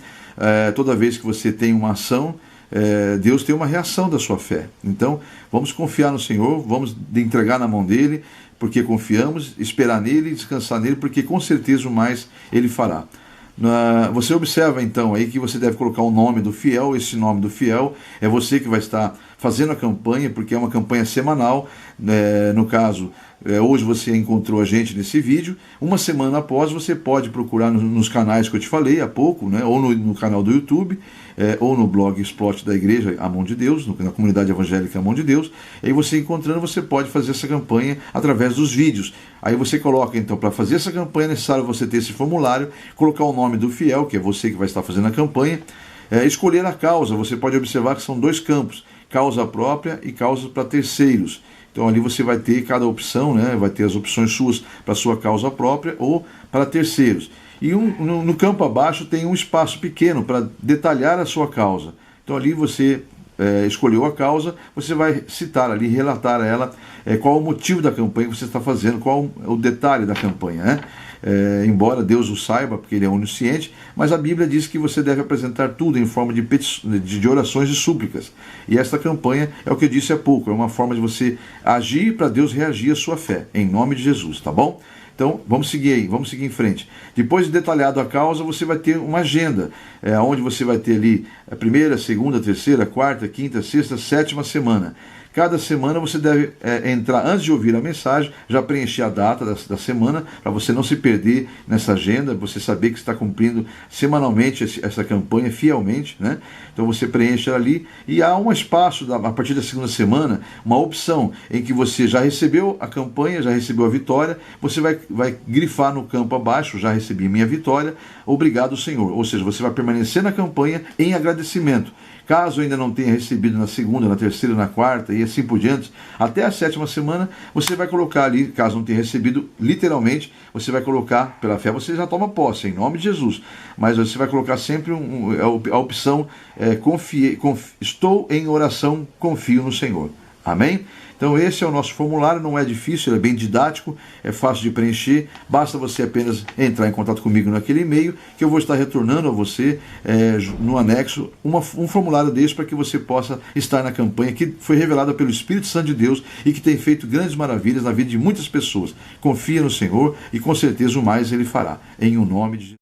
Toda vez que você tem uma ação, Deus tem uma reação da sua fé. Então, vamos confiar no Senhor, vamos entregar na mão dele, porque confiamos, esperar nele, descansar nele, porque com certeza o mais ele fará. Você observa então aí que você deve colocar o nome do fiel. Esse nome do fiel é você que vai estar fazendo a campanha, porque é uma campanha semanal. No caso, hoje você encontrou a gente nesse vídeo. Uma semana após, você pode procurar nos canais que eu te falei há pouco, né? Ou no canal do YouTube, ou no blogspot da igreja A Mão de Deus, na comunidade evangélica A Mão de Deus. E aí você encontrando, você pode fazer essa campanha através dos vídeos. Aí você coloca, então, para fazer essa campanha é necessário você ter esse formulário, colocar o nome do fiel, que é você que vai estar fazendo a campanha, escolher a causa. Você pode observar que são 2 campos, causa própria e causa para terceiros. Então ali você vai ter cada opção, né? Vai ter as opções suas para sua causa própria ou para terceiros. E no campo abaixo tem um espaço pequeno para detalhar a sua causa. Então ali você escolheu a causa, você vai citar ali, relatar a ela qual o motivo da campanha que você está fazendo, qual o detalhe da campanha, né? Embora Deus o saiba, porque ele é onisciente, mas a Bíblia diz que você deve apresentar tudo em forma de orações e súplicas. E esta campanha é o que eu disse há pouco, é uma forma de você agir para Deus reagir à sua fé, em nome de Jesus, tá bom? Então, vamos seguir aí, vamos seguir em frente. Depois de detalhado a causa, você vai ter uma agenda, onde você vai ter ali a primeira, segunda, terceira, quarta, quinta, sexta, sétima semana. Cada semana você deve entrar, antes de ouvir a mensagem, já preencher a data da semana, para você não se perder nessa agenda, você saber que está cumprindo semanalmente essa campanha fielmente, né? Então você preenche ela ali, e há um espaço, a partir da segunda semana, uma opção em que você já recebeu a campanha, já recebeu a vitória, você vai grifar no campo abaixo, já recebi minha vitória, obrigado Senhor. Ou seja, você vai permanecer na campanha em agradecimento. Caso ainda não tenha recebido na segunda, na terceira, na quarta e assim por diante, até a sétima semana, você vai colocar ali, caso não tenha recebido, literalmente, você vai colocar, pela fé você já toma posse, em nome de Jesus, mas você vai colocar sempre a opção, estou em oração, confio no Senhor. Amém? Então esse é o nosso formulário, não é difícil, ele é bem didático, é fácil de preencher, basta você apenas entrar em contato comigo naquele e-mail, que eu vou estar retornando a você, no anexo, um formulário desse para que você possa estar na campanha que foi revelada pelo Espírito Santo de Deus e que tem feito grandes maravilhas na vida de muitas pessoas. Confia no Senhor e com certeza o mais Ele fará, em o nome de Jesus.